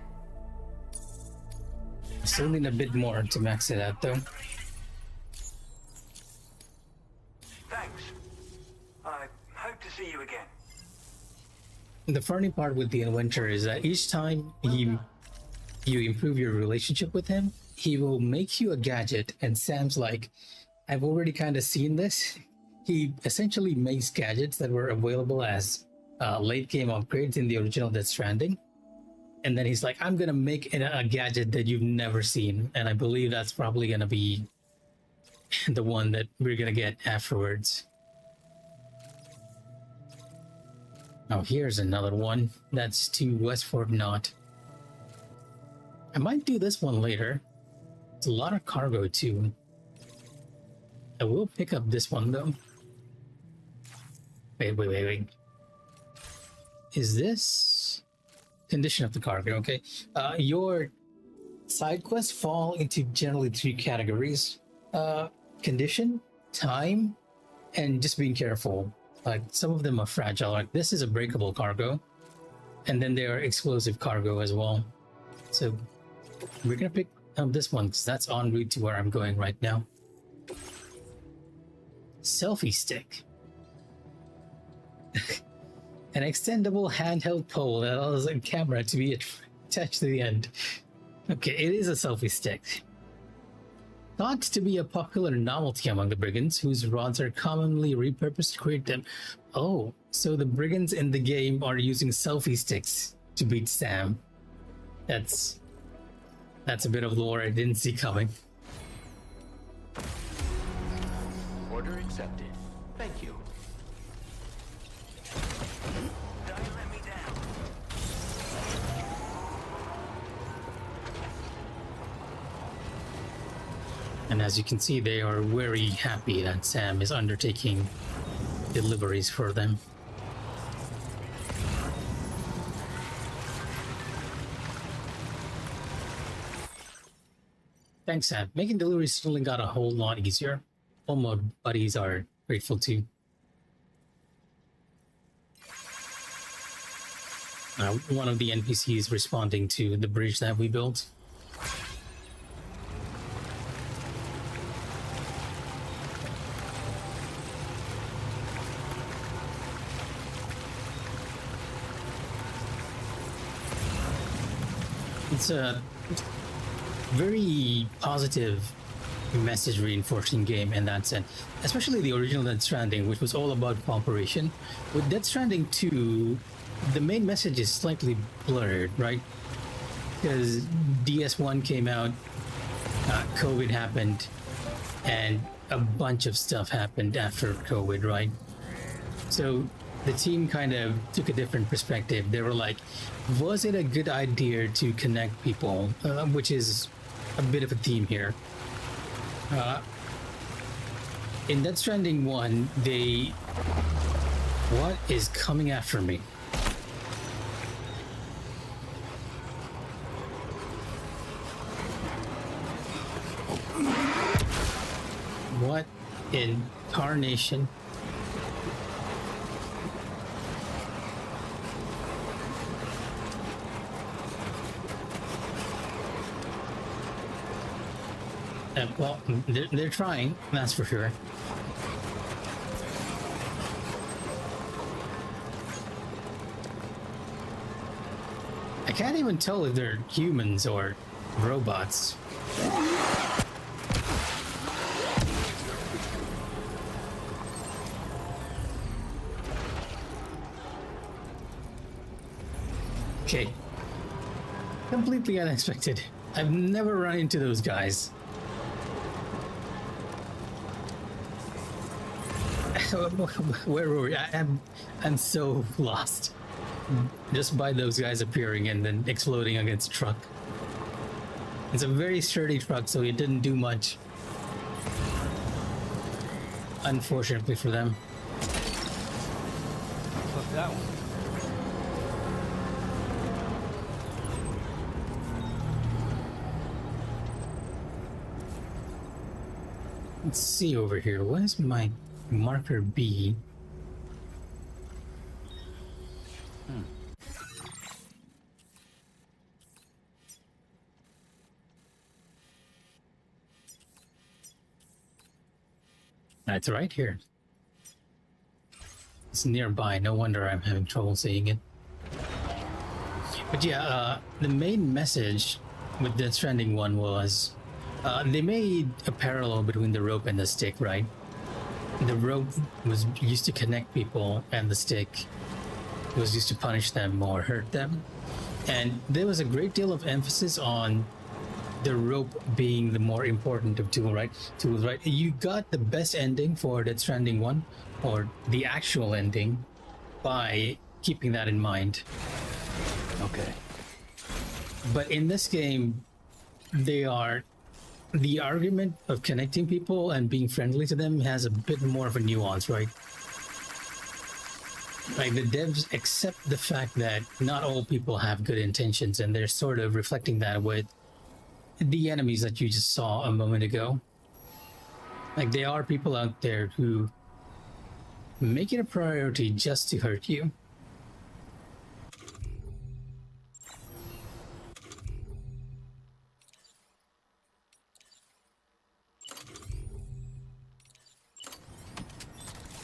Still need a bit more to max it out though.
Thanks. I hope to see you again.
The funny part with the inventor is that each time you improve your relationship with him, he will make you a gadget, and Sam's like, I've already kind of seen this. He essentially makes gadgets that were available as late game upgrades in the original Death Stranding. And then he's like, I'm gonna make a gadget that you've never seen. And I believe that's probably gonna be the one that we're gonna get afterwards. Oh, here's another one. That's to Westford Knot. I might do this one later. It's a lot of cargo too. I will pick up this one though. Wait. Is this condition of the cargo? Okay. Your side quests fall into generally 3 categories: condition, time, and just being careful. Like some of them are fragile. Like this is a breakable cargo, and then there are explosive cargo as well. So we're gonna pick up this one because that's en route to where I'm going right now. Selfie stick. An extendable handheld pole that allows a camera to be attached to the end. Okay, it is a selfie stick. Thought to be a popular novelty among the brigands, whose rods are commonly repurposed to create them. Oh, so the brigands in the game are using selfie sticks to beat Sam. That's a bit of lore I didn't see coming.
Order accepted. Thank you.
Don't let me down.
And as you can see, they are very happy that Sam is undertaking deliveries for them. Thanks, Sam. Making deliveries suddenly got a whole lot easier. all my buddies are grateful too. One of the NPCs responding to the bridge that we built. It's a very positive message reinforcing game in that sense, especially the original Death Stranding, which was all about cooperation. With Death Stranding 2, the main message is slightly blurred, right? Because DS1 came out, COVID happened, and a bunch of stuff happened after COVID, right? So the team kind of took a different perspective. They were like, was it a good idea to connect people? Which is a bit of a theme here. In Death Stranding 1, what is coming after me? What in tarnation? Well, they're trying, that's for sure. I can't even tell if they're humans or robots. Okay. Completely unexpected. I've never run into those guys. Where were we? I'm so lost. Just by those guys appearing and then exploding against a truck. It's a very sturdy truck, so it didn't do much. Unfortunately for them.
Fuck that one.
Let's see over here. Where's my marker B? It's right here. It's nearby. No wonder I'm having trouble seeing it. But yeah, the main message with Death Stranding 1 was they made a parallel between the rope and the stick, right? The rope was used to connect people, and the stick was used to punish them or hurt them. And there was a great deal of emphasis on the rope being the more important of tools, right? You got the best ending for Death Stranding 1, or the actual ending, by keeping that in mind.
Okay.
But in this game, the argument of connecting people and being friendly to them has a bit more of a nuance, right? Like, the devs accept the fact that not all people have good intentions, and they're sort of reflecting that with the enemies that you just saw a moment ago. Like, there are people out there who make it a priority just to hurt you.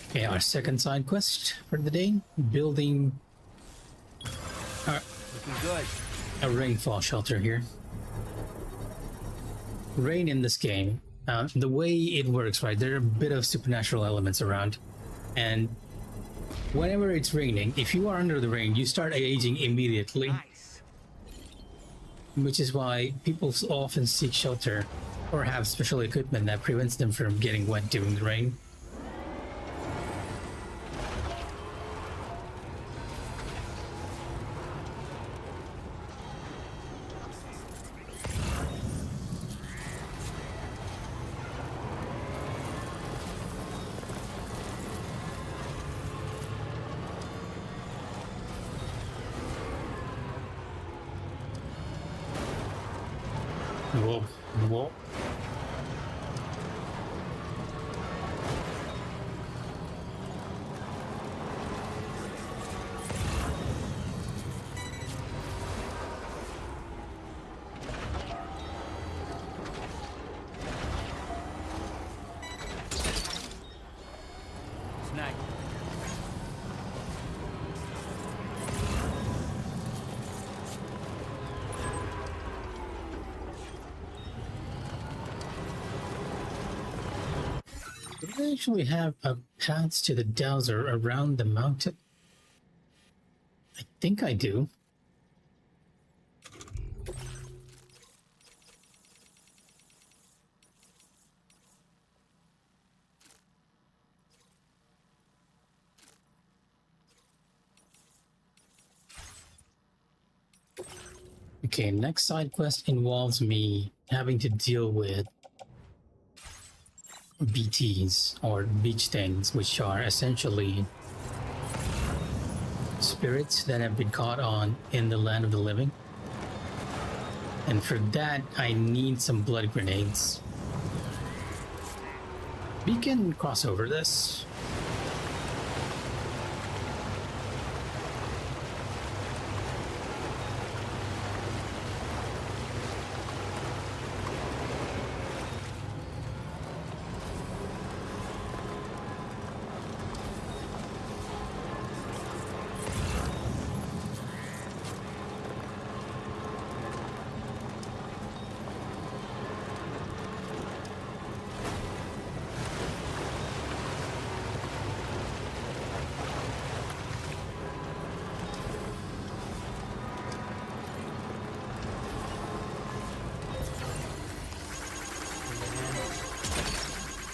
Okay, our second side quest for the day, building
Looking good.
a rainfall shelter here. Rain in this game, the way it works, right, there are a bit of supernatural elements around, and whenever it's raining, if you are under the rain, you start aging immediately.
Nice.
Which is why people often seek shelter or have special equipment that prevents them from getting wet during the rain. Whoa, whoa. Do they actually have a path to the dowser around the mountain? I think I do. Okay, next side quest involves me having to deal with BTs, or beach things, which are essentially spirits that have been caught on in the land of the living. And for that, I need some blood grenades. We can cross over this.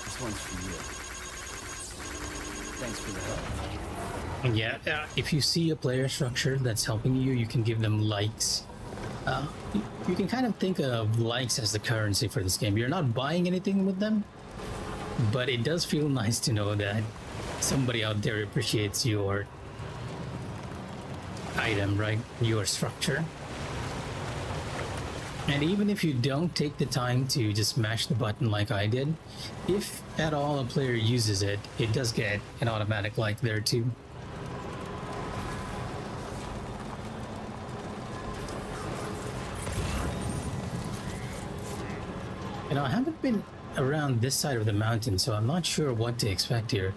This one's for you. Thanks for the help.
And yeah, if you see a player structure that's helping you, you can give them likes. You can kind of think of likes as the currency for this game. You're not buying anything with them, but it does feel nice to know that somebody out there appreciates your item, right? Your structure. And even if you don't take the time to just mash the button like I did, if at all a player uses it, it does get an automatic like there too. You know, I haven't been around this side of the mountain, so I'm not sure what to expect here.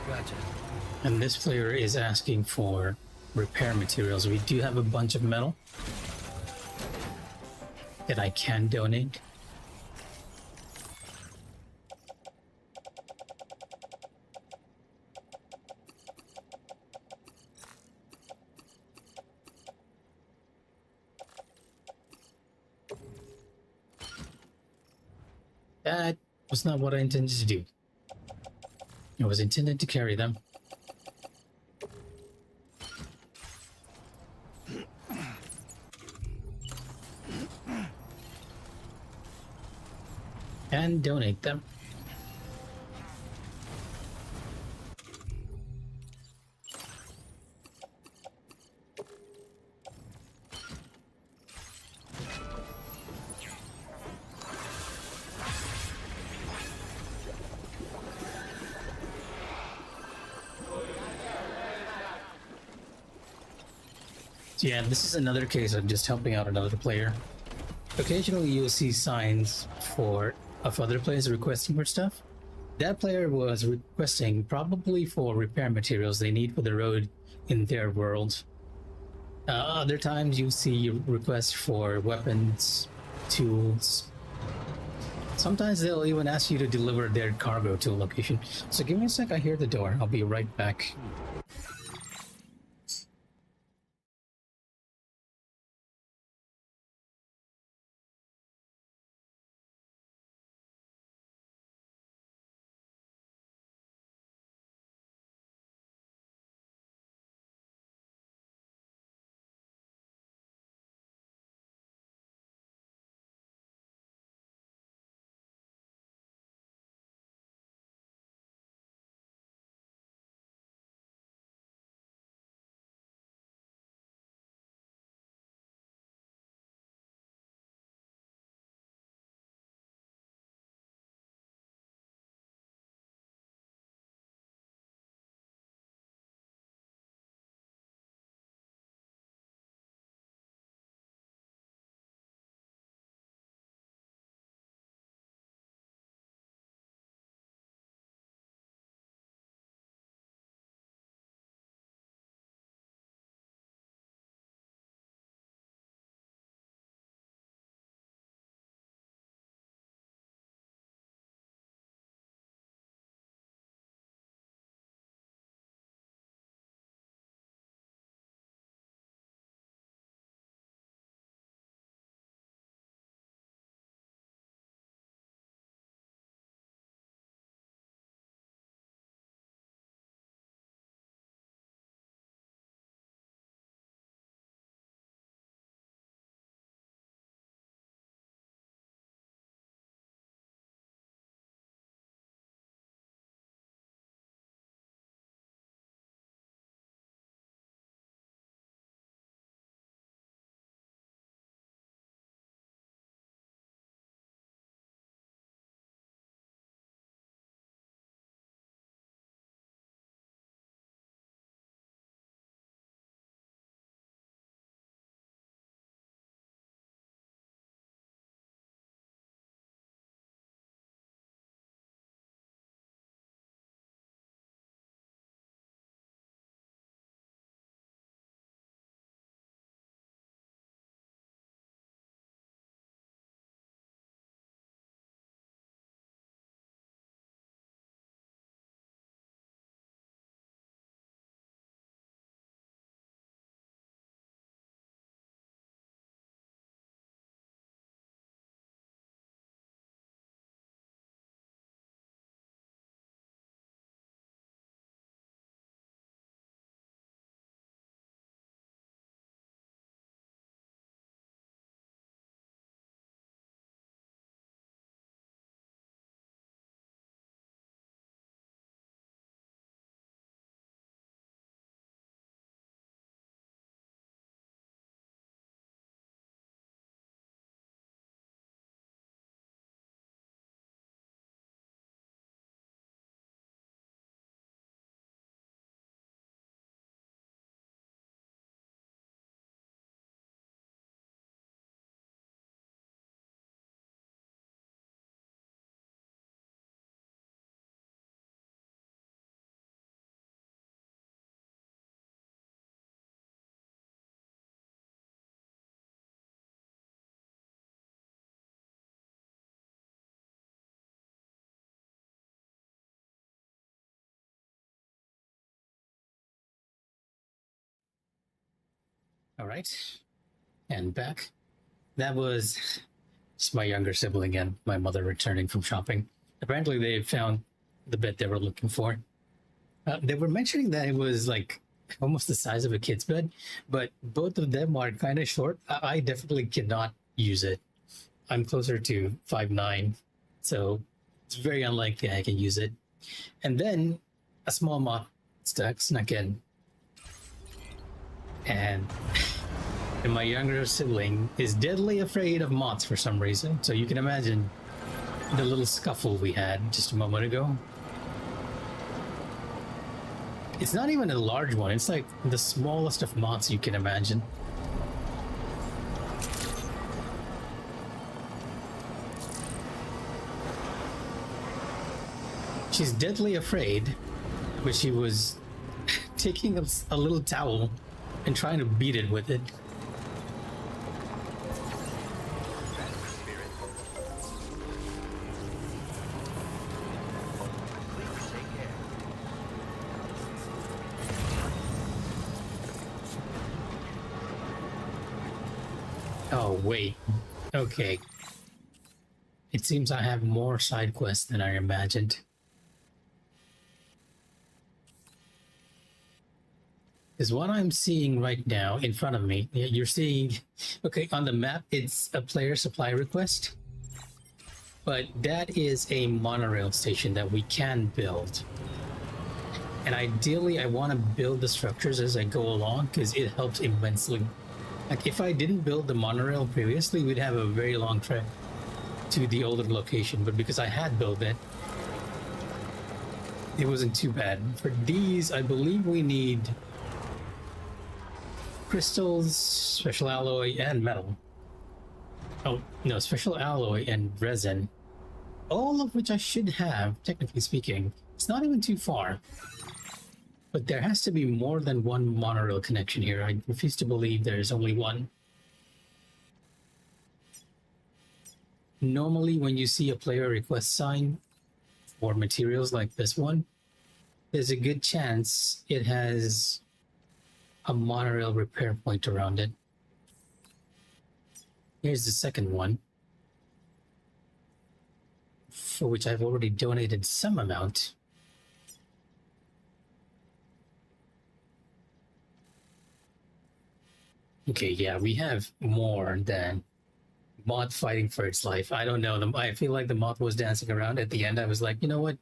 Gotcha.
And this player is asking for repair materials. We do have a bunch of metal that I can donate. That was not what I intended to do. It was intended to carry them. And donate them. So yeah, this is another case of just helping out another player. Occasionally you'll see signs of other players requesting for stuff. That player was requesting probably for repair materials they need for the road in their world. Other times you see requests for weapons, tools. Sometimes they'll even ask you to deliver their cargo to a location. So give me a sec, I hear the door. I'll be right back. All right, and back. That was just my younger sibling and my mother returning from shopping. Apparently, they found the bed they were looking for. They were mentioning that it was like almost the size of a kid's bed, but both of them are kind of short. I definitely cannot use it. I'm closer to 5'9", so it's very unlikely I can use it. And then a small moth snuck in. And my younger sibling is deadly afraid of moths for some reason. So you can imagine the little scuffle we had just a moment ago. It's not even a large one. It's like the smallest of moths you can imagine. She's deadly afraid, but she was taking a little towel and trying to beat it with it. Oh, wait. Okay. It seems I have more side quests than I imagined. Is what I'm seeing right now in front of me. You're seeing, okay, on the map, it's a player supply request, but that is a monorail station that we can build. And ideally, I want to build the structures as I go along because it helps immensely. Like, if I didn't build the monorail previously, we'd have a very long trek to the older location, but because I had built it, it wasn't too bad. For these, I believe we need crystals, special alloy, and metal. Oh, no, special alloy and resin. All of which I should have, technically speaking. It's not even too far. But there has to be more than one monorail connection here. I refuse to believe there's only one. Normally, when you see a player request sign for materials like this one, there's a good chance it has a monorail repair point around it. Here's the second one, for which I've already donated some amount. Okay, yeah, we have more than moth fighting for its life. I don't know. I feel like the moth was dancing around at the end. I was like, you know what?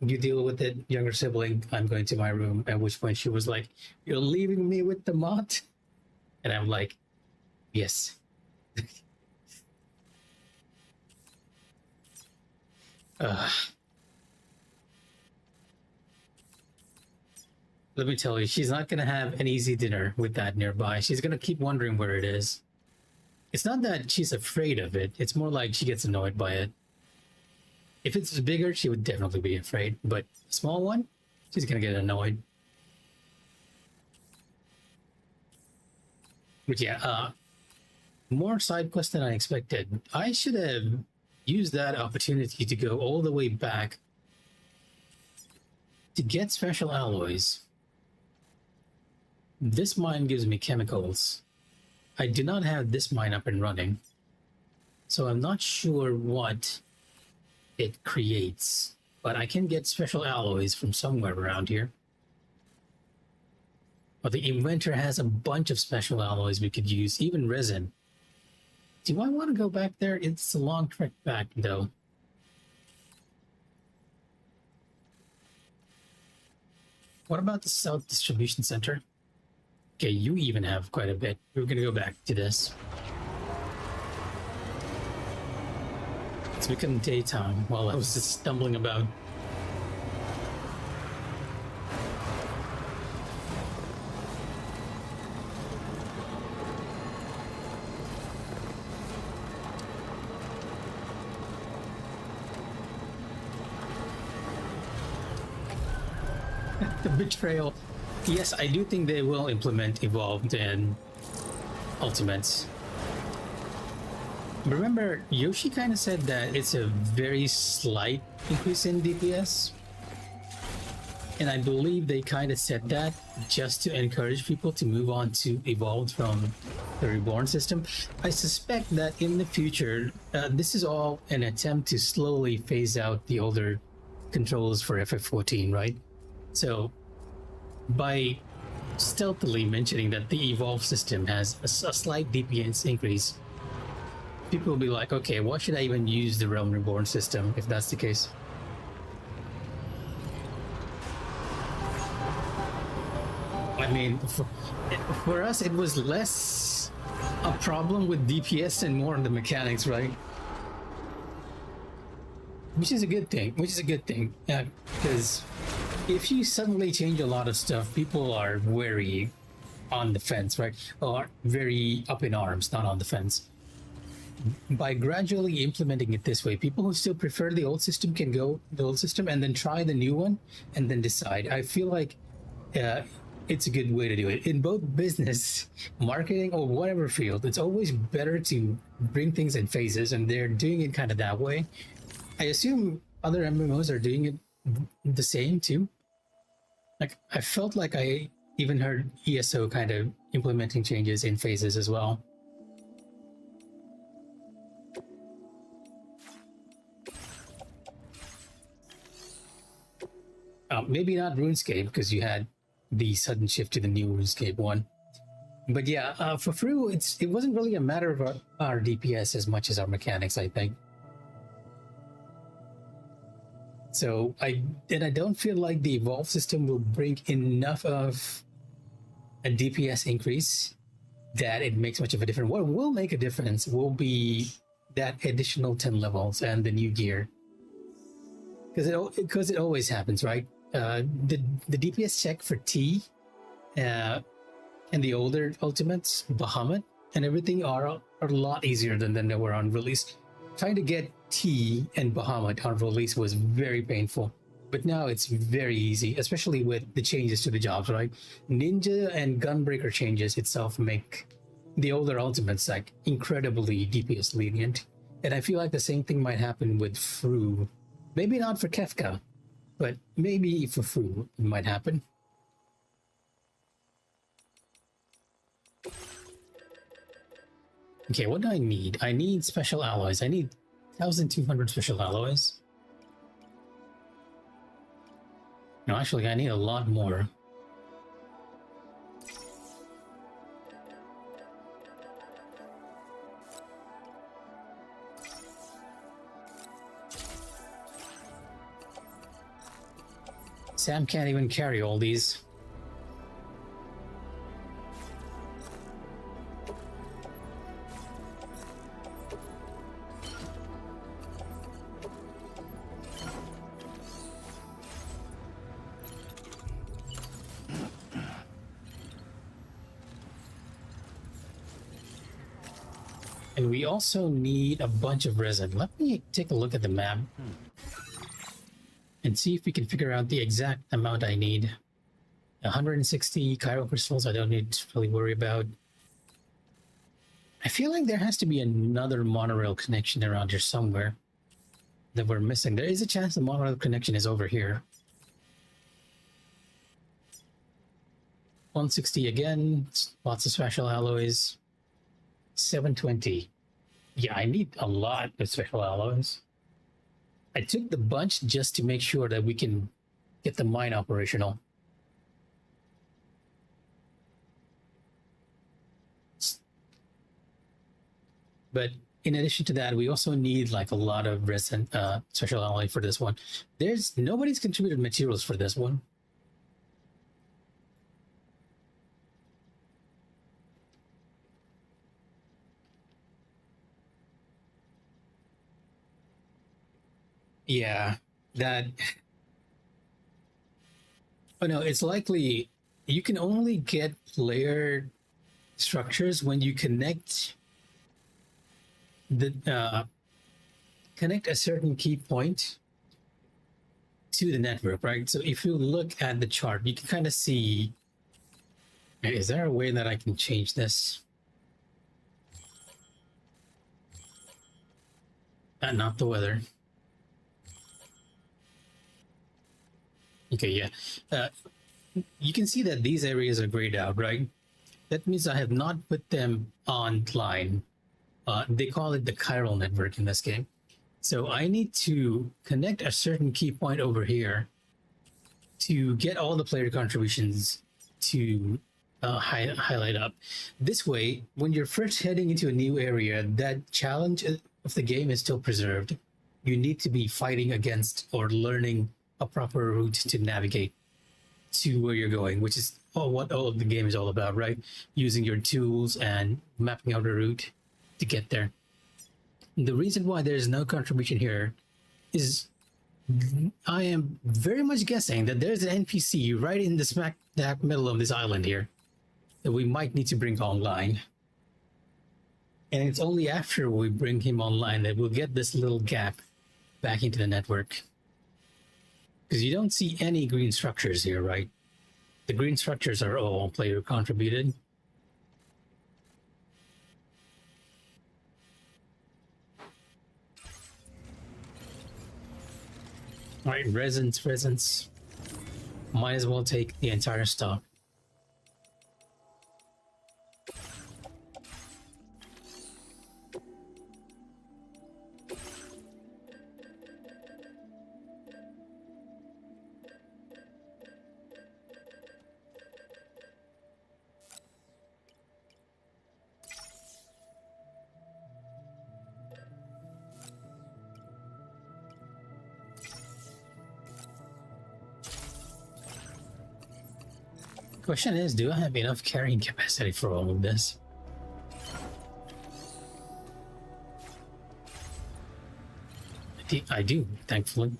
You deal with it, younger sibling. I'm going to my room. At which point she was like, "You're leaving me with the moth?" And I'm like, "Yes." Let me tell you, she's not going to have an easy dinner with that nearby. She's going to keep wondering where it is. It's not that she's afraid of it. It's more like she gets annoyed by it. If it's bigger, she would definitely be afraid. But a small one, she's going to get annoyed. But yeah, more side quests than I expected. I should have used that opportunity to go all the way back to get special alloys. This mine gives me chemicals. I do not have this mine up and running, so I'm not sure what it creates, but I can get special alloys from somewhere around here. But the inventor has a bunch of special alloys we could use, even resin. Do I want to go back there? It's a long trek back, though. What about the South Distribution Center? Okay, you even have quite a bit. We're gonna go back to this. It's become daytime while I was just stumbling about. The betrayal. Yes, I do think they will implement Evolved and Ultimates. Remember, Yoshi kind of said that it's a very slight increase in DPS. And I believe they kind of said that just to encourage people to move on to Evolved from the Reborn system. I suspect that in the future, this is all an attempt to slowly phase out the older controls for FF14, right? So by stealthily mentioning that the Evolved system has a slight DPS increase, people will be like, okay, why should I even use the Realm Reborn system if that's the case? I mean, for us, it was less a problem with DPS and more on the mechanics, right? Which is a good thing. Because if you suddenly change a lot of stuff, people are wary on the fence, right? Or very up in arms, not on the fence. By gradually implementing it this way, people who still prefer the old system can go the old system and then try the new one and then decide. I feel like it's a good way to do it. In both business, marketing, or whatever field, it's always better to bring things in phases, and they're doing it kind of that way. I assume other MMOs are doing it the same too. Like, I felt like I even heard ESO kind of implementing changes in phases as well. Maybe not RuneScape, because you had the sudden shift to the new RuneScape one. But yeah, for Fru, it wasn't really a matter of our DPS as much as our mechanics, I think. So I don't feel like the Evolve system will bring enough of a DPS increase that it makes much of a difference. What will make a difference will be that additional 10 levels and the new gear. Because it always happens, right? The DPS check for T and the older ultimates, Bahamut, and everything are a lot easier than they were on release. Trying to get T and Bahamut on release was very painful, but now it's very easy, especially with the changes to the jobs, right? Ninja and Gunbreaker changes itself make the older ultimates like incredibly DPS lenient, and I feel like the same thing might happen with Fru. Maybe not for Kefka, but maybe for Fru it might happen. Okay, what do I need? I need special alloys. I need 1,200 special alloys. No, actually, I need a lot more. Sam can't even carry all these. And we also need a bunch of resin. Let me take a look at the map and see if we can figure out the exact amount I need. 160 Cairo crystals I don't need to really worry about. I feel like there has to be another monorail connection around here somewhere that we're missing. There is a chance the monorail connection is over here. 160 again, lots of special alloys. 720. Yeah, I need a lot of special alloys. I took the bunch just to make sure that we can get the mine operational. But in addition to that, we also need like a lot of resin, special alloy for this one. Nobody's contributed materials for this one. Yeah, that. Oh no, it's likely you can only get layered structures when you connect a certain key point to the network, right? So if you look at the chart, you can kind of see. Is there a way that I can change this? Not the weather. You Okay, yeah. You can see that these areas are grayed out, right? That means I have not put them online. They call it the chiral network in this game. So I need to connect a certain key point over here to get all the player contributions to highlight up. This way, when you're first heading into a new area, that challenge of the game is still preserved. You need to be fighting against or learning a proper route to navigate to where you're going, which is what all of the game is all about, right? Using your tools and mapping out a route to get there. The reason why there's no contribution here is I am very much guessing that there's an NPC right in the smack dab middle of this island here that we might need to bring online. And it's only after we bring him online that we'll get this little gap back into the network. Because you don't see any green structures here, right? The green structures are all player contributed. All right, resins. Might as well take the entire stock. Question is, do I have enough carrying capacity for all of this? I do, thankfully.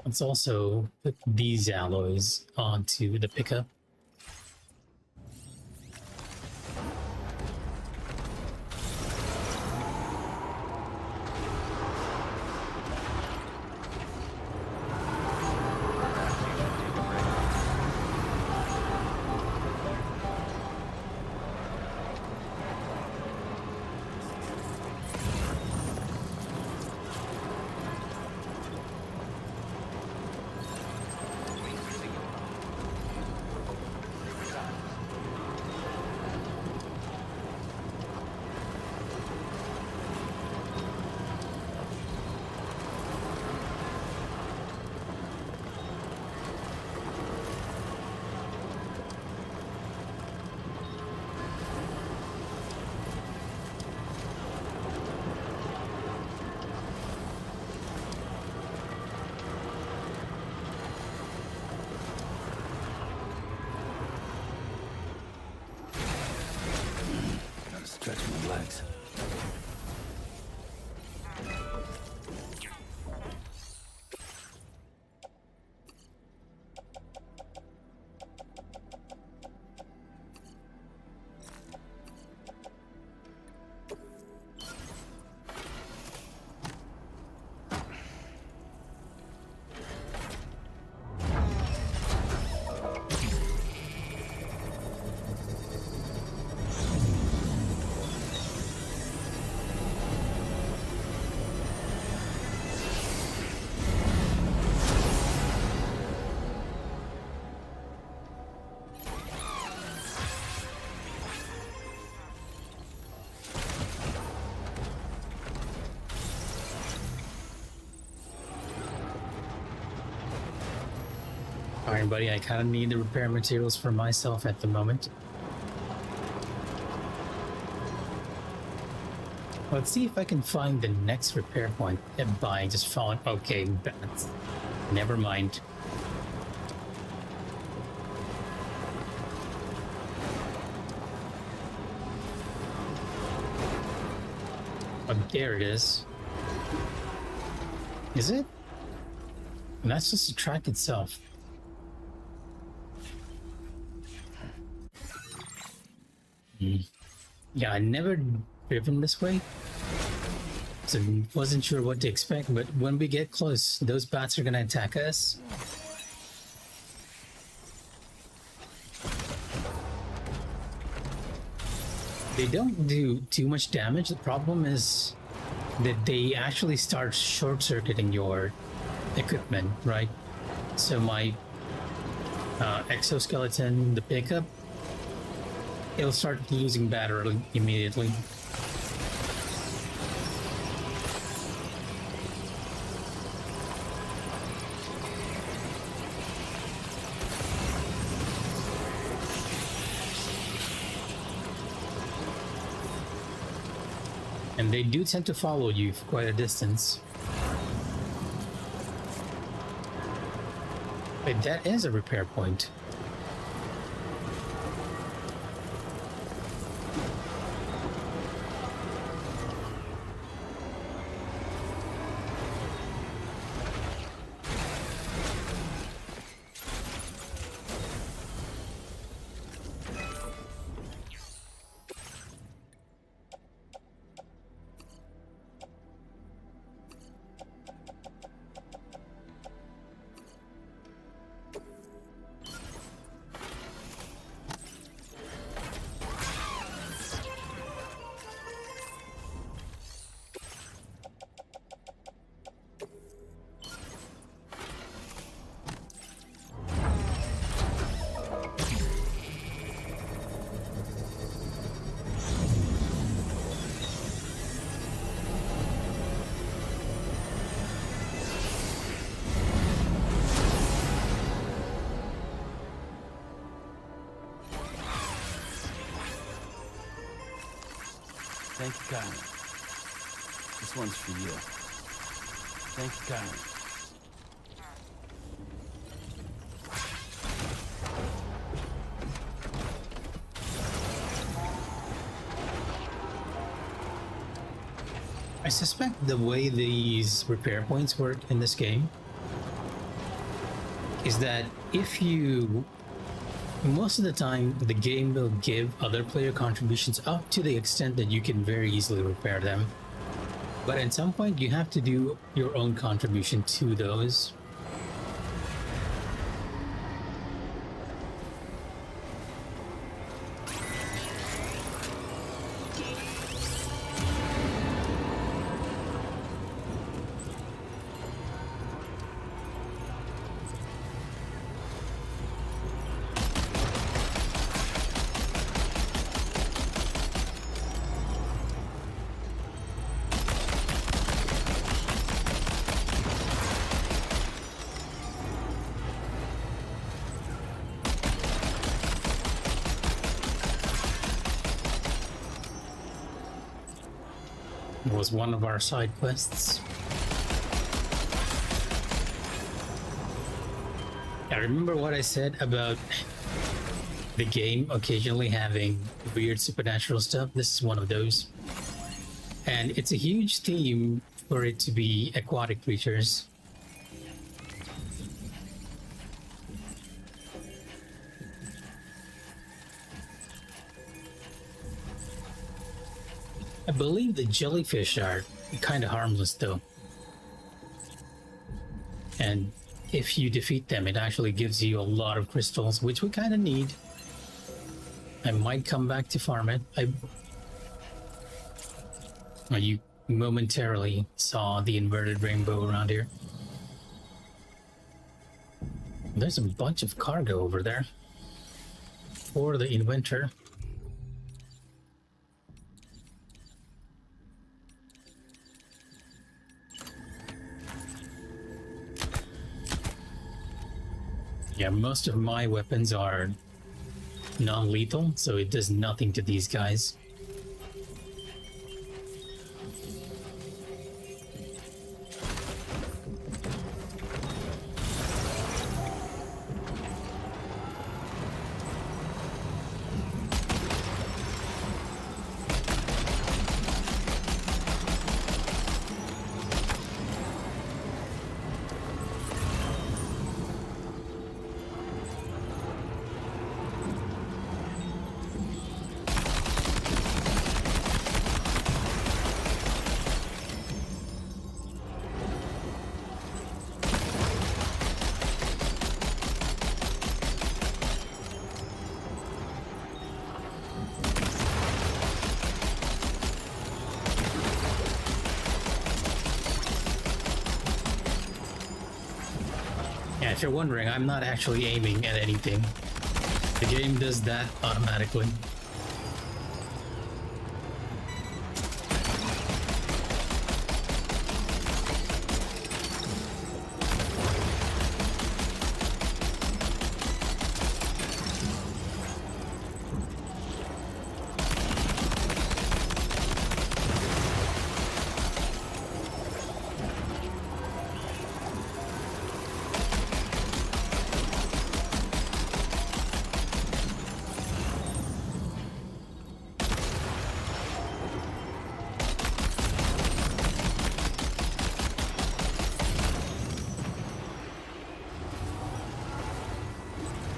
Let's also put these alloys onto the pickup.
Stretch my legs. Alright, buddy, I kind of need the repair materials for myself at the moment. Let's see if I can find the next repair point by just following. Okay, that's... never mind. Oh, there it is. Is it? And that's just the track itself. Yeah, I never driven this way, so wasn't sure what to expect, but when we get close, those bats are gonna attack us. They don't do too much damage. The problem is that they actually start short-circuiting your equipment, right? So my exoskeleton, the pickup, it'll start losing battery immediately. And they do tend to follow you for quite a distance. Wait, that is a repair point.
Thank you kindly. This one's for you. Thank you kindly.
I suspect the way these repair points work in this game is that if you... Most of the time, the game will give other player contributions up to the extent that you can very easily repair them. But at some point, you have to do your own contribution to those. Was one of our side quests. I remember what I said about the game occasionally having weird supernatural stuff. This is one of those. And it's a huge theme for it to be aquatic creatures. I believe the jellyfish are kind of harmless though. And if you defeat them, it actually gives you a lot of crystals, which we kind of need. I might come back to farm it. You momentarily saw the inverted rainbow around here. There's a bunch of cargo over there for the inventor. Yeah, most of my weapons are non-lethal, so it does nothing to these guys. if you're wondering, I'm not actually aiming at anything. The game does that automatically.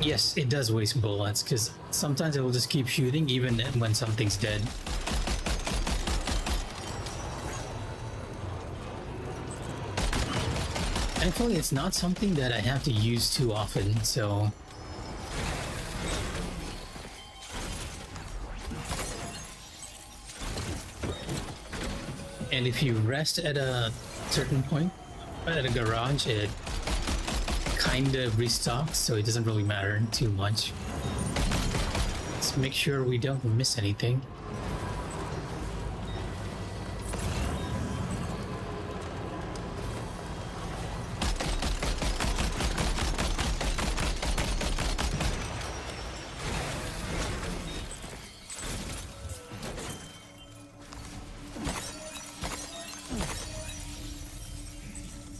Yes, it does waste bullets, because sometimes it will just keep shooting even when something's dead. Thankfully, it's not something that I have to use too often, so... And if you rest at a certain point, at a garage, it kind of restocks, so it doesn't really matter too much. Let's make sure we don't miss anything.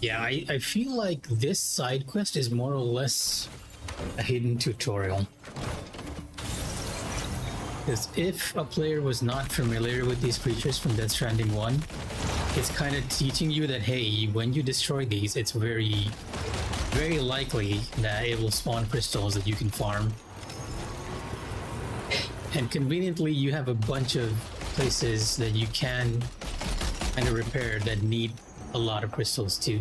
Yeah, I feel like this side quest is more or less a hidden tutorial. Because if a player was not familiar with these creatures from Death Stranding 1, it's kind of teaching you that, hey, when you destroy these, it's very likely that it will spawn crystals that you can farm. And conveniently, you have a bunch of places that you can kind of repair that need a lot of crystals too.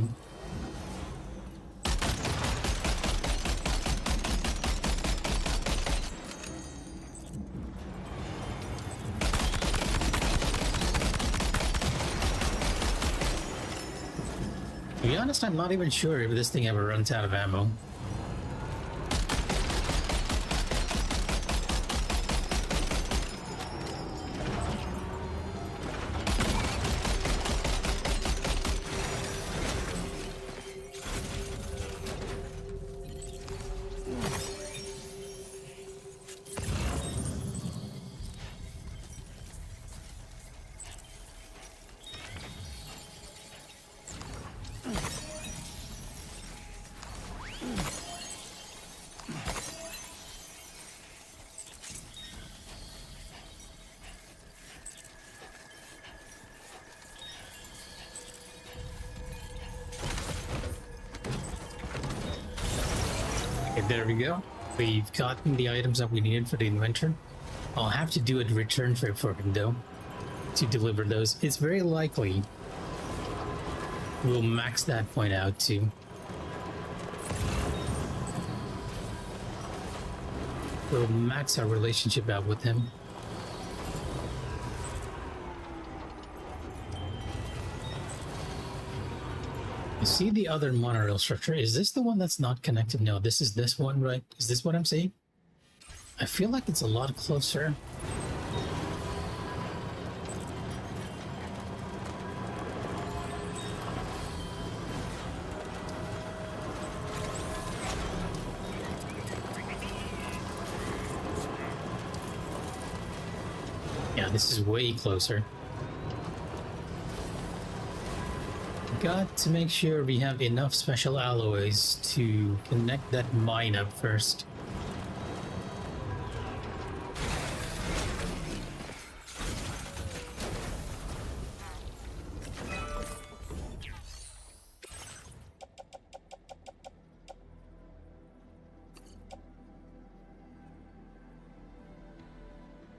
To be honest, I'm not even sure if this thing ever runs out of ammo. Okay, there we go. We've gotten the items that we needed for the inventor. I'll have to do a return trip for him though, to deliver those. It's very likely we'll max that point out too. We'll max our relationship out with him. You see the other monorail structure? Is this the one that's not connected? No, this is this one, right? Is this what I'm saying? I feel like it's a lot closer. Yeah, this is way closer. Got to make sure we have enough special alloys to connect that mine up first.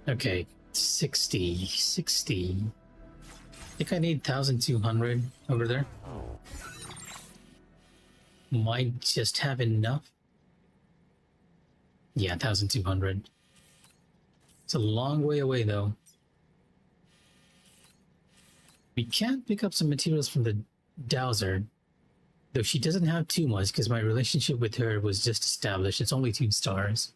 Okay, 60. I think I need 1,200 over there. Might just have enough. Yeah, 1,200. It's a long way away though. We can pick up some materials from the dowser. Though she doesn't have too much because my relationship with her was just established. It's only 2 stars.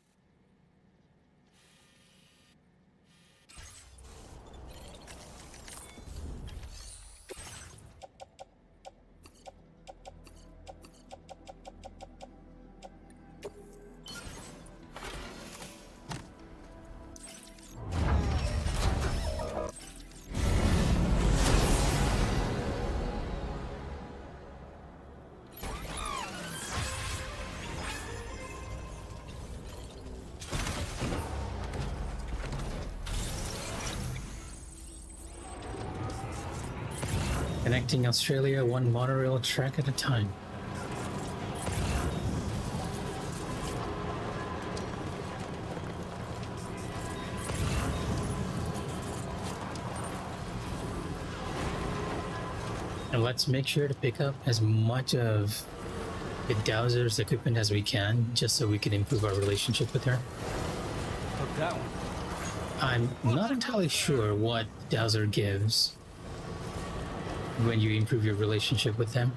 Connecting Australia one monorail track at a time. And let's make sure to pick up as much of the Dowser's equipment as we can, just so we can improve our relationship with her.
Took that one.
I'm not entirely sure what Dowser gives when you improve your relationship with them.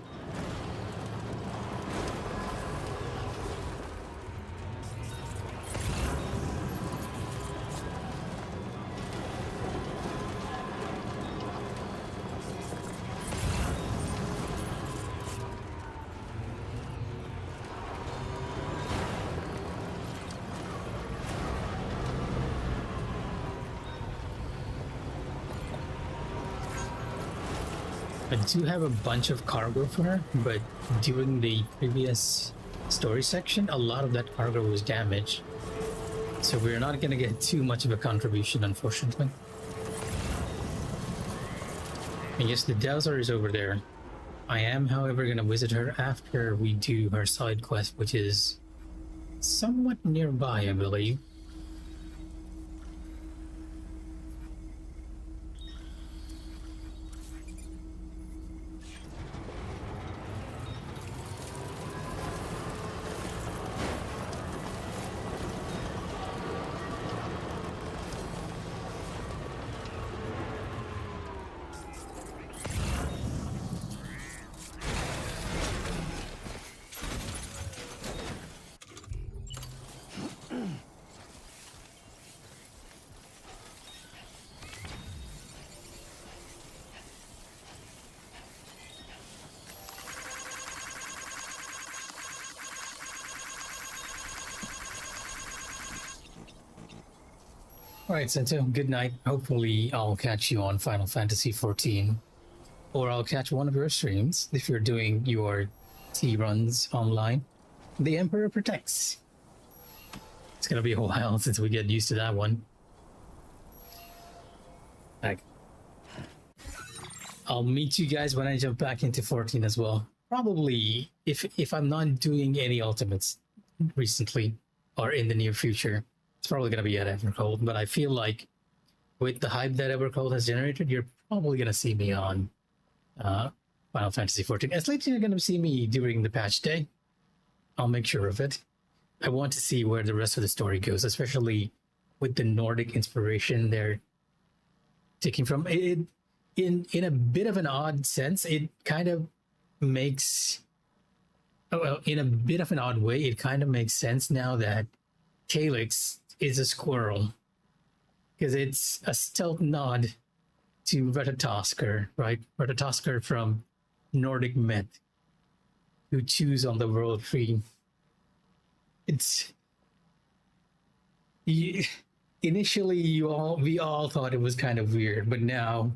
I do have a bunch of cargo for her, but during the previous story section, a lot of that cargo was damaged. So we're not going to get too much of a contribution, unfortunately. And yes, the Dowser is over there. I am, however, going to visit her after we do her side quest, which is somewhat nearby, I believe. Alright, Sento, good night. Hopefully I'll catch you on Final Fantasy XIV. Or I'll catch one of your streams if you're doing your T-runs online. The Emperor Protects. It's gonna be a while since we get used to that one. Like, I'll meet you guys when I jump back into 14 as well. Probably, if I'm not doing any ultimates recently or in the near future, it's probably going to be at Evercold, but I feel like with the hype that Evercold has generated, you're probably going to see me on Final Fantasy XIV. At least you're going to see me during the patch day. I'll make sure of it. I want to see where the rest of the story goes, especially with the Nordic inspiration they're taking from it. In a bit of an odd sense, it kind of makes... well, in a bit of an odd way, it kind of makes sense now that Calyx is a squirrel, because it's a stealth nod to Ratatoskr, right? Ratatoskr from Nordic myth, who chews on the world tree. It's initially we all thought it was kind of weird, but now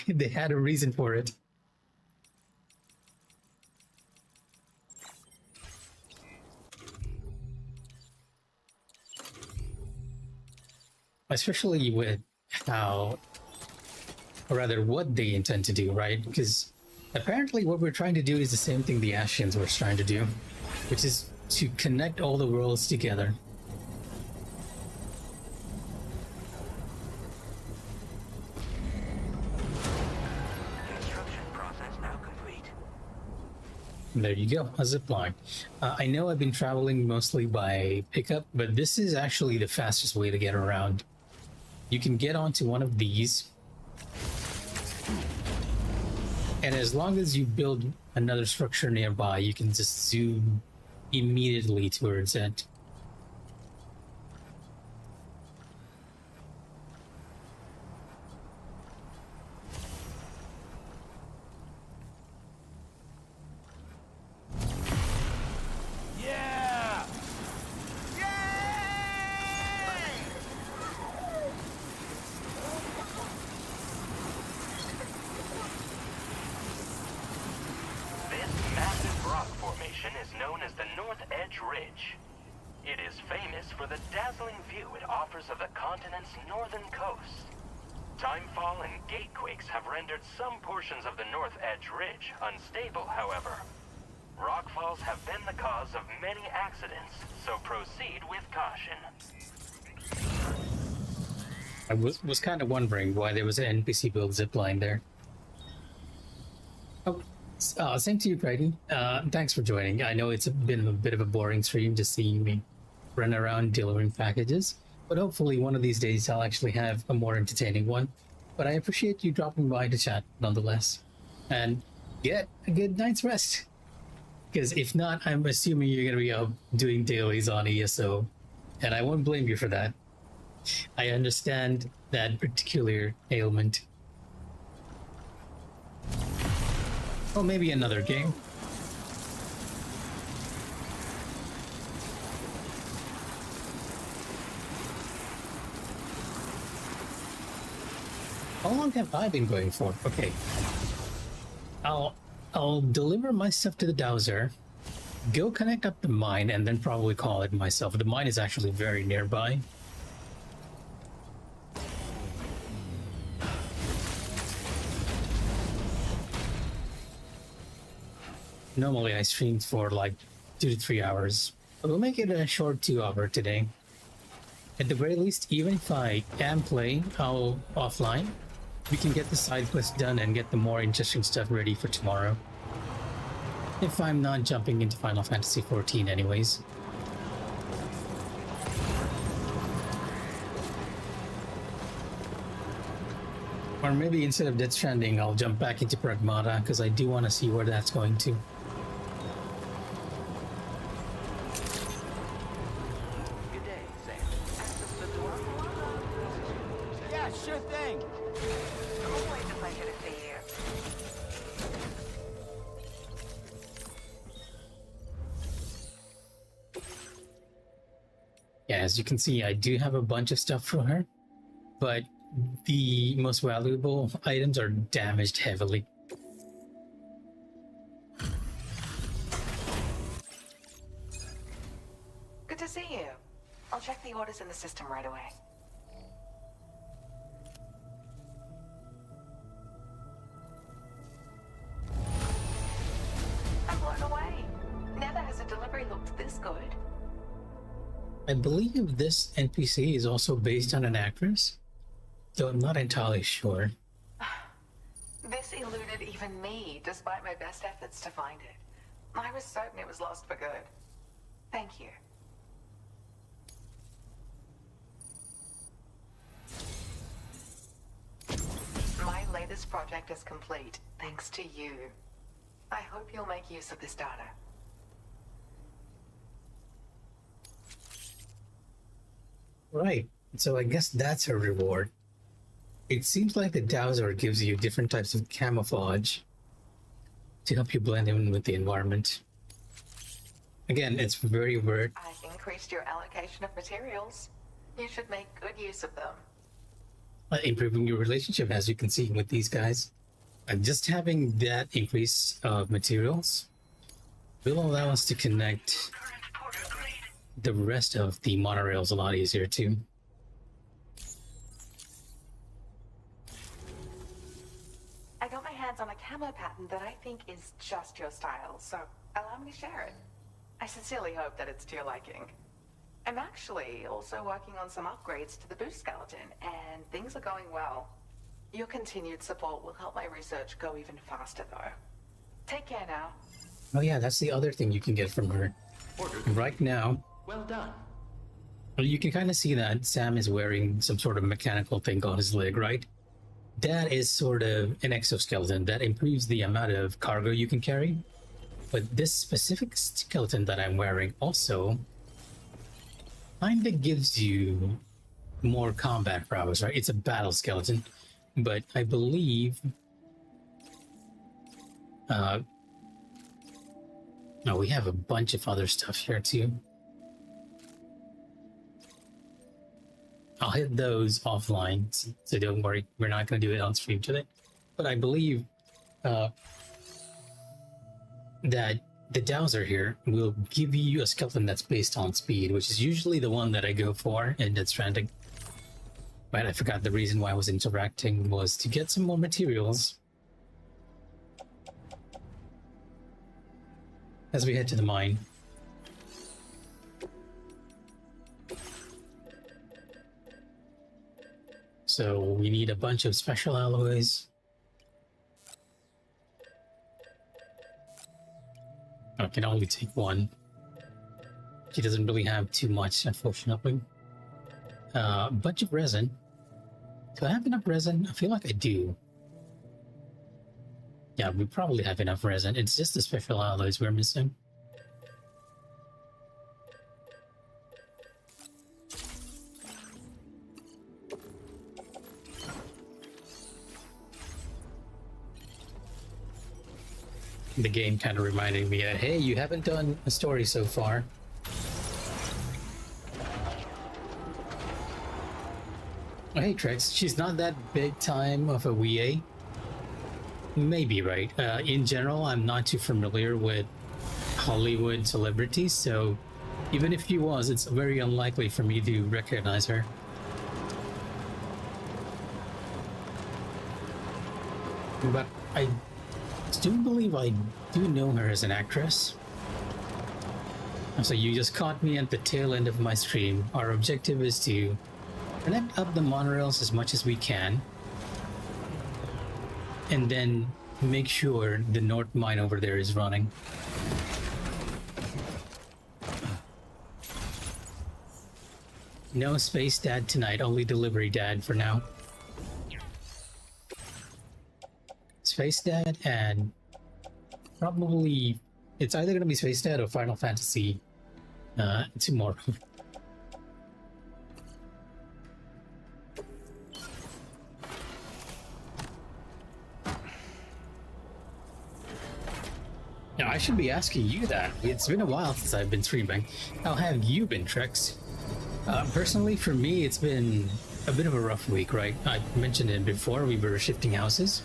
they had a reason for it. Especially with how, or rather what they intend to do, right? Because apparently what we're trying to do is the same thing the Ascians were trying to do, which is to connect all the worlds together.
Construction process now complete.
There you go, a zip line. I know I've been traveling mostly by pickup, but this is actually the fastest way to get around. You can get onto one of these, and as long as you build another structure nearby, you can just zoom immediately towards it.
Yeah!
This massive rock formation is known as the North Edge Ridge. It is famous for the dazzling view it offers of the continent's northern coast. Timefall and gatequakes have rendered some portions of the North Edge Ridge unstable, however. Rockfalls have been the cause of many accidents, so proceed with caution.
I was kind of wondering why there was an NPC build zipline there. Oh, same to you, Crichton. Thanks for joining. I know it's been a bit of a boring stream just seeing me run around delivering packages, but hopefully one of these days I'll actually have a more entertaining one. But I appreciate you dropping by to chat nonetheless. And get a good night's rest. Because if not, I'm assuming you're going to be up doing dailies on ESO, and I won't blame you for that. I understand that particular ailment. Or maybe another game. How long have I been going for? Okay. I'll deliver my stuff to the dowser, go connect up the mine, and then probably call it myself. The mine is actually very nearby. Normally I stream for like 2 to 3 hours, but we'll make it a short 2-hour today. At the very least, even if I am playing offline, we can get the side quests done and get the more interesting stuff ready for tomorrow. If I'm not jumping into Final Fantasy XIV anyways. Or maybe instead of Death Stranding, I'll jump back into Pragmata, because I do want to see where that's going to.
Good day, Sam. Access the door.
Yeah, sure thing.
Always a pleasure to see you.
Yeah, as you can see, I do have a bunch of stuff for her, but the most valuable items are damaged heavily.
Good to see you. I'll check the orders in the system right away. I'm blown away. Never has a delivery looked this good.
I believe this NPC is also based on an actress, though I'm not entirely sure.
This eluded even me, despite my best efforts to find it. I was certain it was lost for good. Thank you. My latest project is complete, thanks to you. I hope you'll make use of this data.
Right, so I guess that's her reward. It seems like the dowser gives you different types of camouflage to help you blend in with the environment. Again, it's very weird.
I've increased your allocation of materials. You should make good use of them.
Improving your relationship, as you can see with these guys. Just having that increase of materials will allow us to connect the rest of the monorails a lot easier too.
I got my hands on a camo pattern that I think is just your style, so allow me to share it. I sincerely hope that it's to your liking. I'm actually also working on some upgrades to the boost skeleton, and things are going well. Your continued support will help my research go even faster, though. Take care now.
Oh yeah, that's the other thing you can get from her. Right now,
Well done.
you can kind of see that Sam is wearing some sort of mechanical thing on his leg, right? that is sort of an exoskeleton that improves the amount of cargo you can carry. But this specific skeleton that I'm wearing also kinda gives you more combat prowess, right? It's a battle skeleton, but I believe no, we have a bunch of other stuff here too. I'll hit those offline, so don't worry, we're not going to do it on stream today. But I believe that the Dowser here will give you a skeleton that's based on speed, which is usually the one that I go for in Death Stranding. But I forgot the reason why I was interacting was to get some more materials as we head to the mine. So we need a bunch of special alloys. I can only take one. She doesn't really have too much, unfortunately. A bunch of resin. Do I have enough resin? I feel like I do. Yeah, we probably have enough resin. It's just the special alloys we're missing. The game kind of reminding me that, hey, you haven't done a story so far. Oh, hey, Trex, she's not that big time of a WEA. Maybe, right? In general, I'm not too familiar with Hollywood celebrities, so even if she was, it's very unlikely for me to recognize her. But I do believe I do know her as an actress. So you just caught me at the tail end of my stream. Our objective is to connect up the monorails as much as we can, and then make sure the North Mine over there is running. No Space Dad tonight, only Delivery Dad for now. Space Dad and probably it's either gonna be Space Dad or Final Fantasy tomorrow. Now, I should be asking you that. It's been a while since I've been streaming. How have you been, Trex? Personally, for me, it's been a bit of a rough week, right? I mentioned it before, we were shifting houses.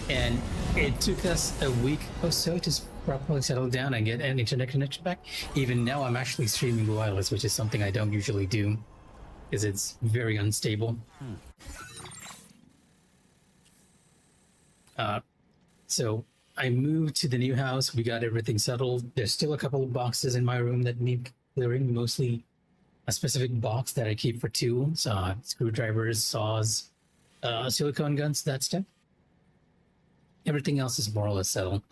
And it took us a week or so to properly settle down and get an internet connection back. Even now, I'm actually streaming wireless, which is something I don't usually do, because it's very unstable. So I moved to the new house. We got everything settled. There's still a couple of boxes in my room that need clearing, mostly a specific box that I keep for tools, screwdrivers, saws, silicone guns, that stuff. Everything else is more or less settled.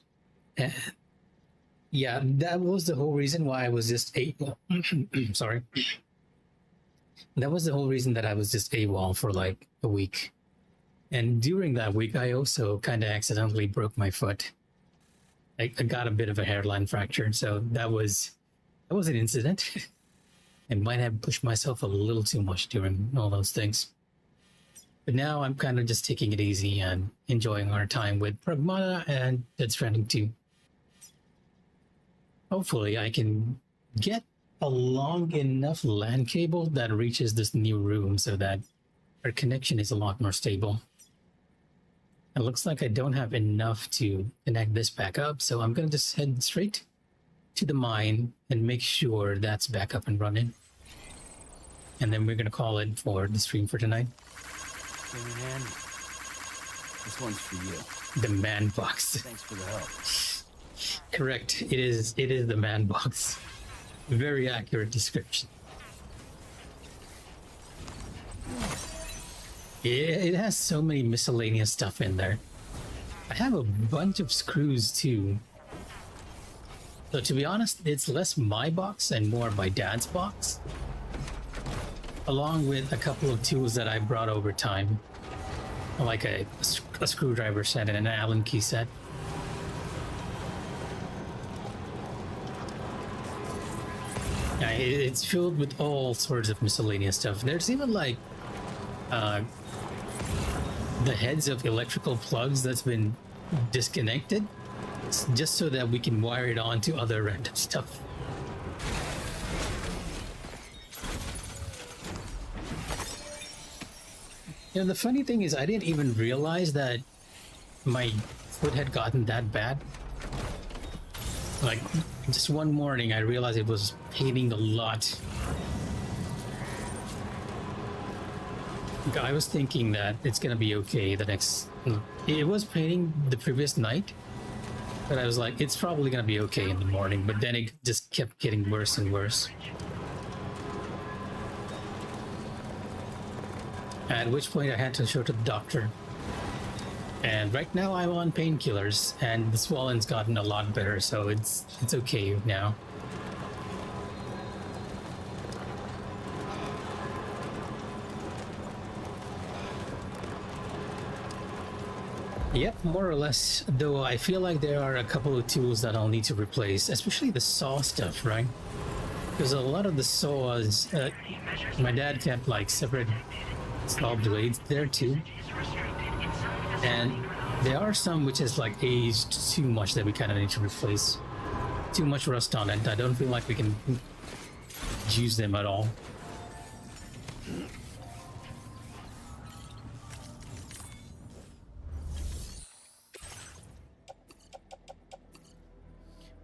And yeah, that was the whole reason why I was just sorry. That was the whole reason that I was just AWOL for like a week. And during that week, I also kind of accidentally broke my foot. I got a bit of a hairline fracture, so that was an incident. I might have pushed myself a little too much during all those things. But now I'm kind of just taking it easy and enjoying our time with Pragmata and Death Stranding 2. Hopefully I can get a long enough LAN cable that reaches this new room so that our connection is a lot more stable. It looks like I don't have enough to connect this back up, so I'm going to just head straight to the mine and make sure that's back up and running. And then we're going to call it for the stream for tonight.
Man, this one's for you.
The man box.
Thanks for the help.
Correct. It is the man box. Very accurate description. It has so many miscellaneous stuff in there. I have a bunch of screws too. So to be honest, it's less my box and more my dad's box, along with a couple of tools that I brought over time. like a screwdriver set and an Allen key set. Yeah, it's filled with all sorts of miscellaneous stuff. There's even like the heads of electrical plugs that's been disconnected just so that we can wire it on to other random stuff. You know, the funny thing is I didn't even realize that my foot had gotten that bad. Like, just one morning I realized it was paining a lot. I was thinking that it's gonna be okay the next... It was paining the previous night, but I was like, it's probably gonna be okay in the morning, but then it just kept getting worse and worse. At which point I had to show to the doctor. And right now I'm on painkillers, and the swellen's gotten a lot better, so it's okay now. Yep, more or less, though I feel like there are a couple of tools that I'll need to replace, especially the saw stuff, right? Because a lot of the saws, my dad kept like separate saw blades there too. And there are some which is like aged too much that we kind of need to replace. Too much rust on it. I don't feel like we can use them at all.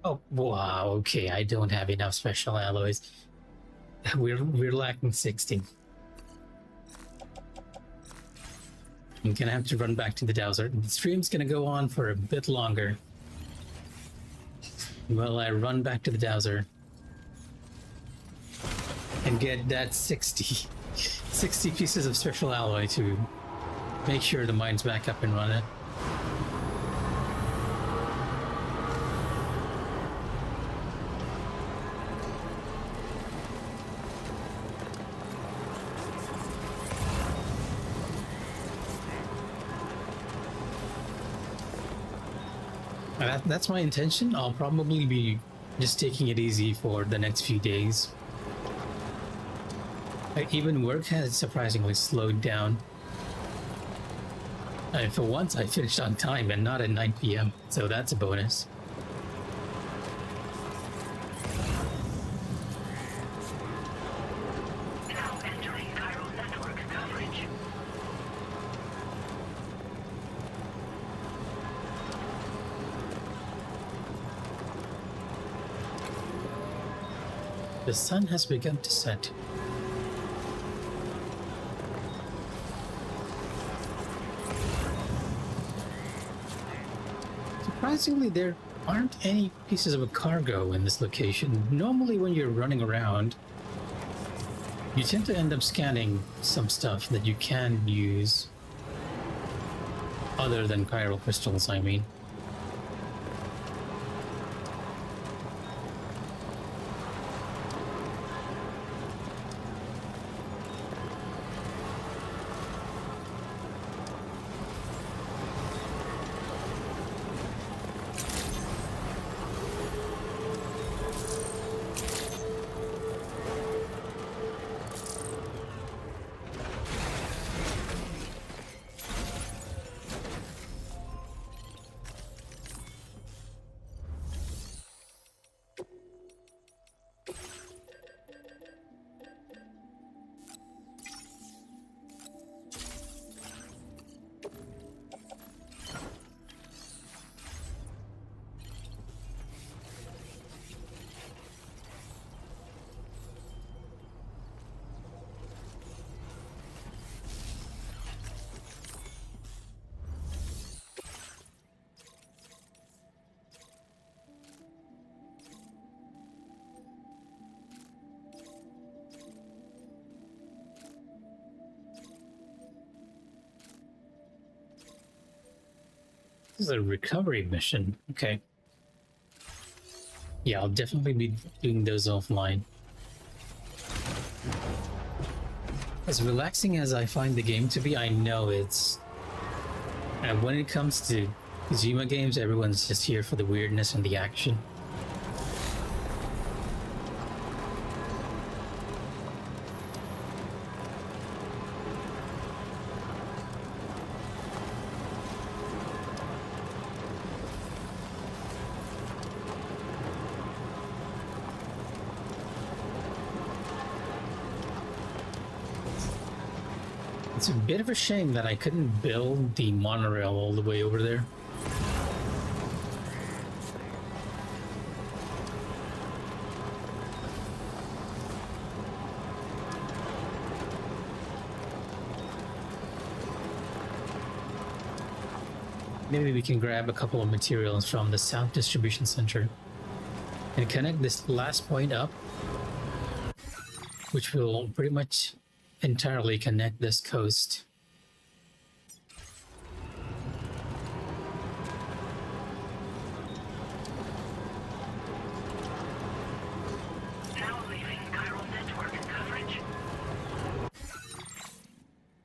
Oh, wow, okay, I don't have enough special alloys. We're lacking 60. I'm gonna have to run back to the dowser. The stream's gonna go on for a bit longer. Well, I run back to the dowser and get that 60 pieces of special alloy to make sure the mine's back up and running. That's my intention. I'll probably be just taking it easy for the next few days. Even work has surprisingly slowed down. For once, I finished on time and not at 9 p.m., so that's a bonus.
Now entering chiral network coverage.
The sun has begun to set. Surprisingly, there aren't any pieces of a cargo in this location. Normally when you're running around, you tend to end up scanning some stuff that you can use. Other than chiral crystals, I mean. This is a recovery mission. Okay. Yeah, I'll definitely be doing those offline. As relaxing as I find the game to be, I know it's And when it comes to Kojima games, everyone's just here for the weirdness and the action. It's a bit of a shame that I couldn't build the monorail all the way over there. Maybe we can grab a couple of materials from the South Distribution Center and connect this last point up, which will pretty much entirely connect this coast.
Now leaving chiral network coverage.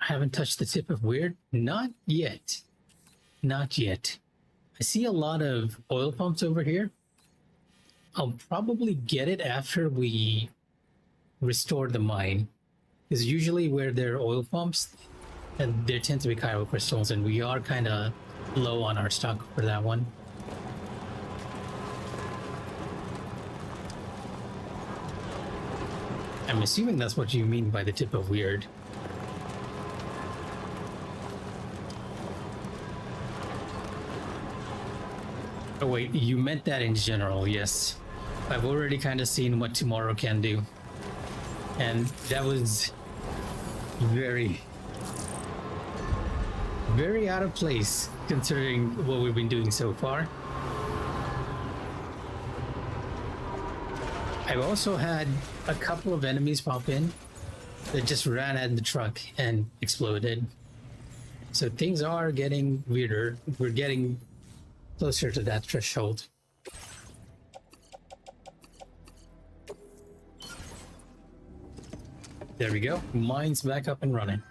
I haven't touched the tip of weird. Not yet. Not yet. I see a lot of oil pumps over here. I'll probably get it after we restore the mine. Because usually where there are oil pumps, and there tend to be chiral crystals, and we are kind of low on our stock for that one. I'm assuming that's what you mean by the tip of weird. Oh wait, you meant that in general, yes. I've already kind of seen what tomorrow can do. And that was very out of place considering what we've been doing so far. I've also had a couple of enemies pop in that just ran at the truck and exploded. So things are getting weirder. We're getting closer to that threshold. There we go. Mine's back up and running.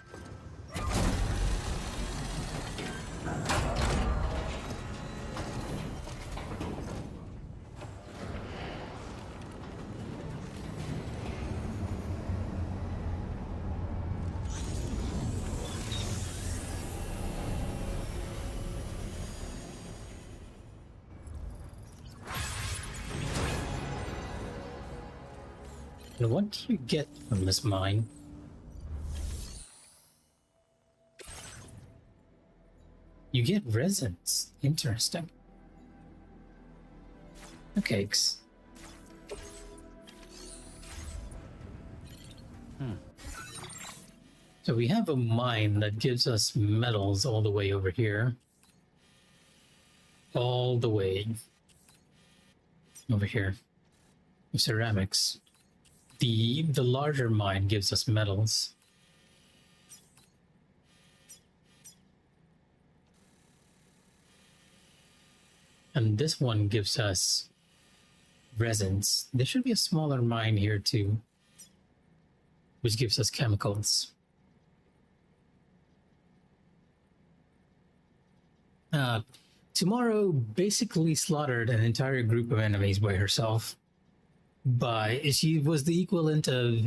And what do you get from this mine? You get resins. Interesting. Okay. So we have a mine that gives us metals all the way over here. All the way over here. Ceramics. The larger mine gives us metals. And this one gives us resins. There should be a smaller mine here too, which gives us chemicals. Tomorrow basically slaughtered an entire group of enemies by herself. She was the equivalent of,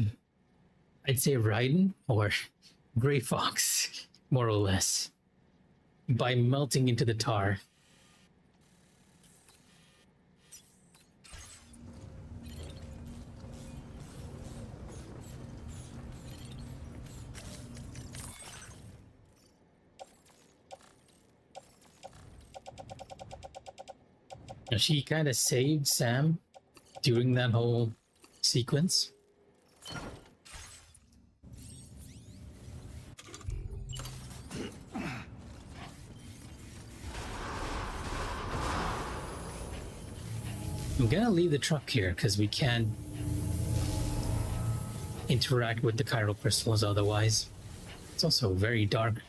I'd say, Raiden or Grey Fox, more or less, by melting into the tar. Now, she kind of saved Sam during that whole sequence. I'm gonna leave the truck here because we can't interact with the chiral crystals otherwise. It's also very dark.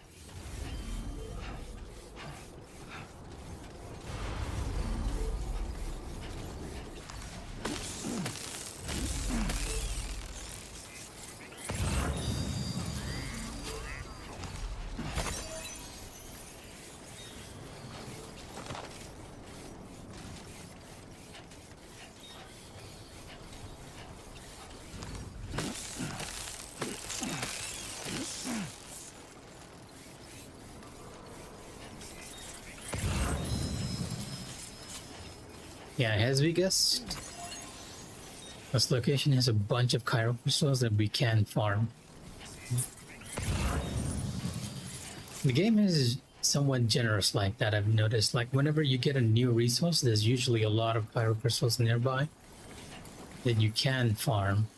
Yeah, as we guessed, this location has a bunch of chiral crystals that we can farm. The game is somewhat generous like that, I've noticed. Like, whenever you get a new resource, there's usually a lot of chiral crystals nearby that you can farm.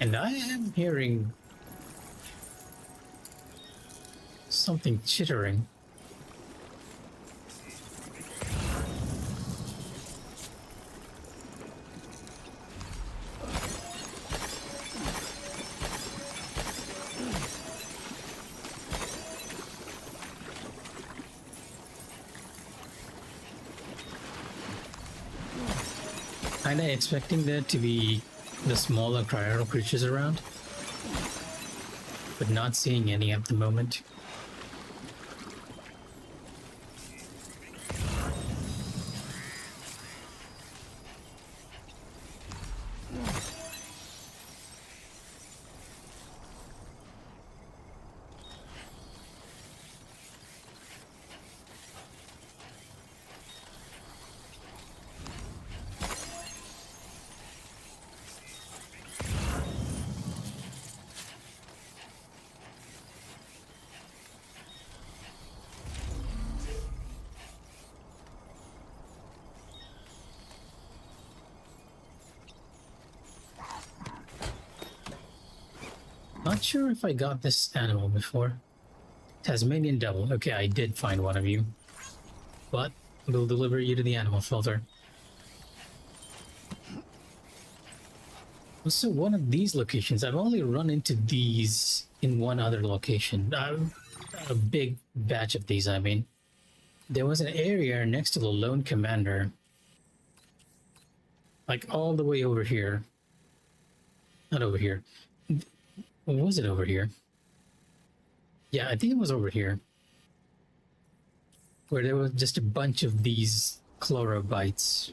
And I am hearing something chittering. Kinda expecting there to be the smaller cryo creatures around, but not seeing any at the moment. Not sure if I got this animal before. Tasmanian devil. Okay, I did find one of you. But we'll deliver you to the animal shelter. Also, one of these locations, I've only run into these in one other location. A big batch of these, I mean. There was an area next to the lone commander. Like all the way over here. Not over here. Or was it over here? Yeah, I think it was over here. Where there was just a bunch of these chlorobites.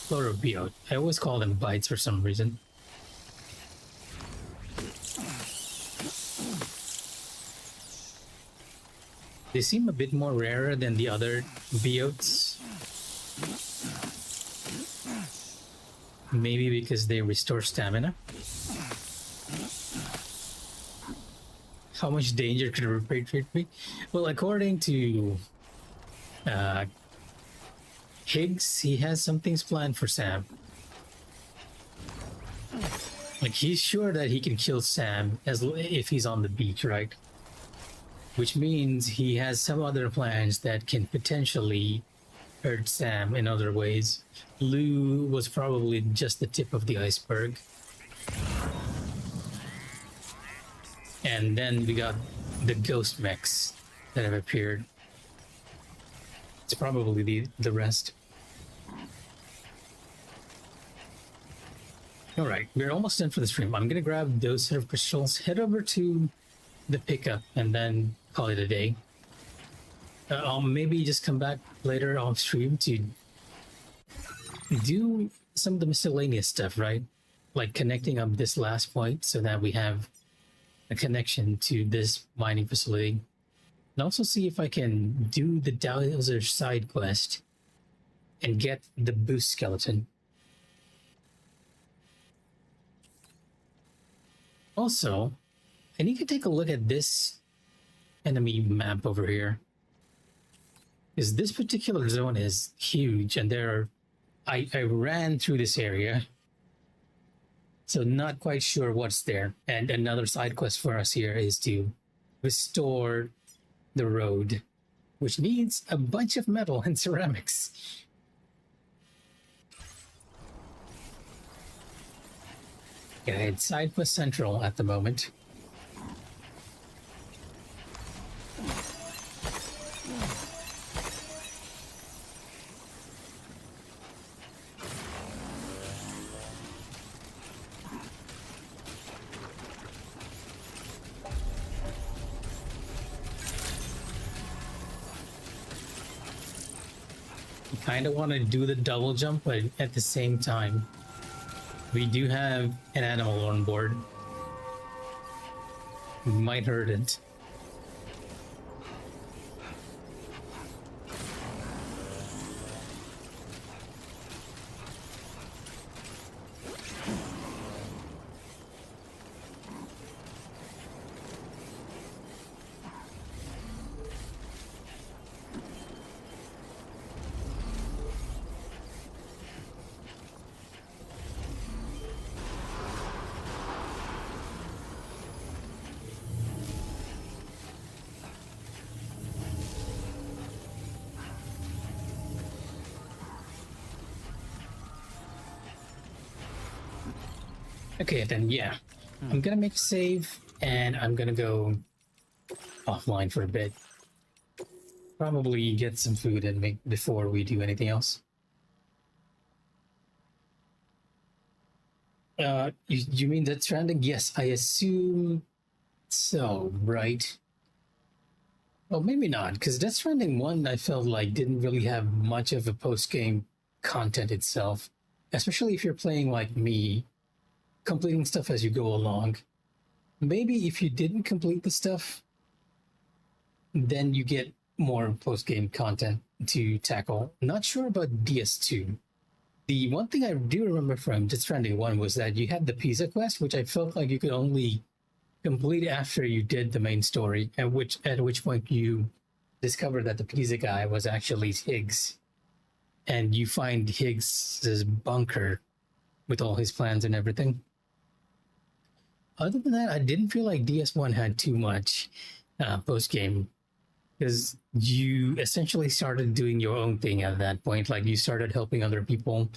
Chlorobiote. I always call them bites for some reason. They seem a bit more rarer than the other biotes. Maybe because they restore stamina. How much danger could a repatriate be? Well, according to Higgs, he has some things planned for Sam. Like, he's sure that he can kill Sam if he's on the beach, right? Which means he has some other plans that can potentially hurt Sam in other ways. Lou was probably just the tip of the iceberg. And then we got the ghost mechs that have appeared. It's probably the rest. Alright, we're almost done for the stream. I'm gonna grab those set of crystals, head over to the pickup, and then call it a day. I'll maybe just come back later on stream to do some of the miscellaneous stuff, right? Like connecting up this last point so that we have a connection to this mining facility. And also see if I can do the Dowser side quest and get the boost skeleton. Also, I need to take a look at this enemy map over here. Because this particular zone is huge, and I ran through this area, so not quite sure what's there. And another side quest for us here is to restore the road, which needs a bunch of metal and ceramics. Yeah, it's side quest central at the moment. Kind of want to do the double jump, but at the same time, we do have an animal on board. might hurt it. Okay, then yeah. I'm gonna make a save, and I'm gonna go offline for a bit. Probably get some food and make before we do anything else. You mean Death Stranding? Yes, I assume so, right? Well, maybe not, because Death Stranding 1, I felt like didn't really have much of a post-game content itself, especially if you're playing like me, completing stuff as you go along. Maybe if you didn't complete the stuff, then you get more post-game content to tackle. Not sure about DS2. The one thing I do remember from Death Stranding 1 was that you had the pizza quest, which I felt like you could only complete after you did the main story, at which point you discovered that the pizza guy was actually Higgs. And you find Higgs's bunker with all his plans and everything. Other than that, I didn't feel like DS1 had too much post-game, because you essentially started doing your own thing at that point. Like, you started helping other people,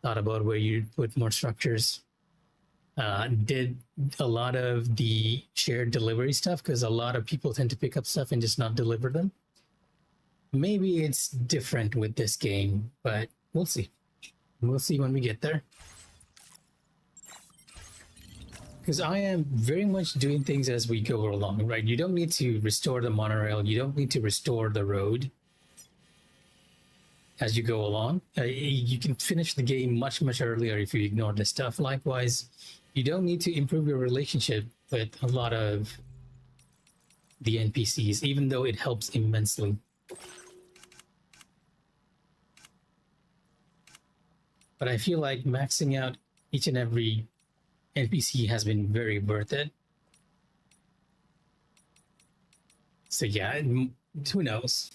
thought about where you put more structures, did a lot of the shared delivery stuff, because a lot of people tend to pick up stuff and just not deliver them. Maybe it's different with this game, but we'll see. We'll see when we get there. Because I am very much doing things as we go along, right? You don't need to restore the monorail. You don't need to restore the road as you go along. You can finish the game much, much earlier if you ignore this stuff. Likewise, you don't need to improve your relationship with a lot of the NPCs, even though it helps immensely. But I feel like maxing out each and every NPC has been very worth it. So yeah, who knows?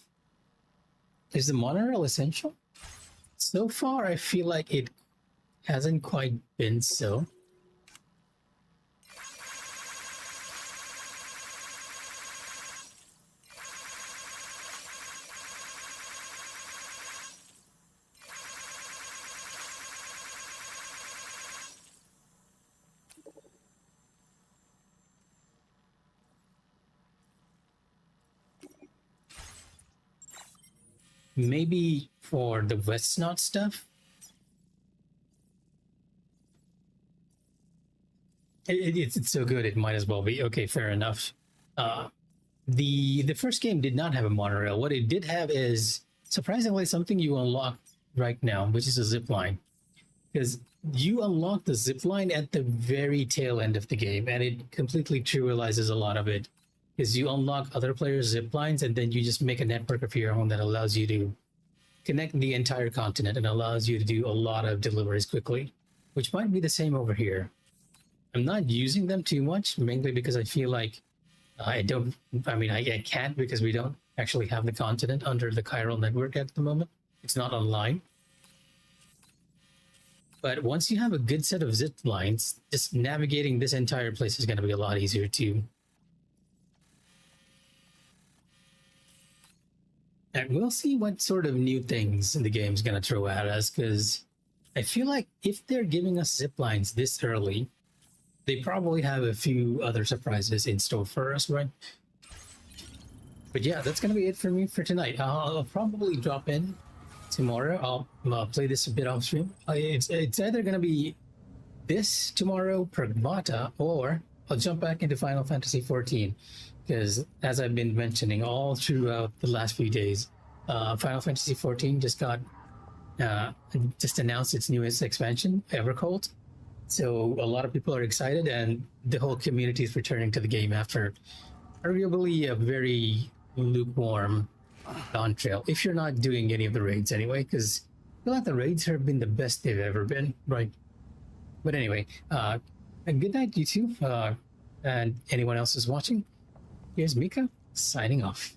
Is the monorail essential? So far, I feel like it hasn't quite been so. Maybe for the West Knot stuff, it's so good it might as well be. Okay, fair enough. The first game did not have a monorail. What it did have is surprisingly something you unlock right now, which is a zip line. Because you unlock the zip line at the very tail end of the game, and it completely trivializes a lot of it. Is you unlock other players' zip lines, and then you just make a network of your own that allows you to connect the entire continent and allows you to do a lot of deliveries quickly, which might be the same over here. I'm not using them too much, mainly because I feel like I can't, because we don't actually have the continent under the chiral network at the moment. It's not online. But once you have a good set of zip lines, just navigating this entire place is going to be a lot easier too. And we'll see what sort of new things the game's going to throw at us, because I feel like if they're giving us zip lines this early, they probably have a few other surprises in store for us, right? But yeah, that's going to be it for me for tonight. I'll probably drop in tomorrow. I'll play this a bit off stream. It's either going to be this tomorrow, Pragmata, or I'll jump back into Final Fantasy XIV. Because as I've been mentioning all throughout the last few days, Final Fantasy XIV just announced its newest expansion, Evercold. So a lot of people are excited, and the whole community is returning to the game after arguably a very lukewarm dawn trail. If you're not doing any of the raids anyway, because I feel like the raids have been the best they've ever been, right? But anyway, and good night, you two, and anyone else who's watching. Here's Mikh'a signing off.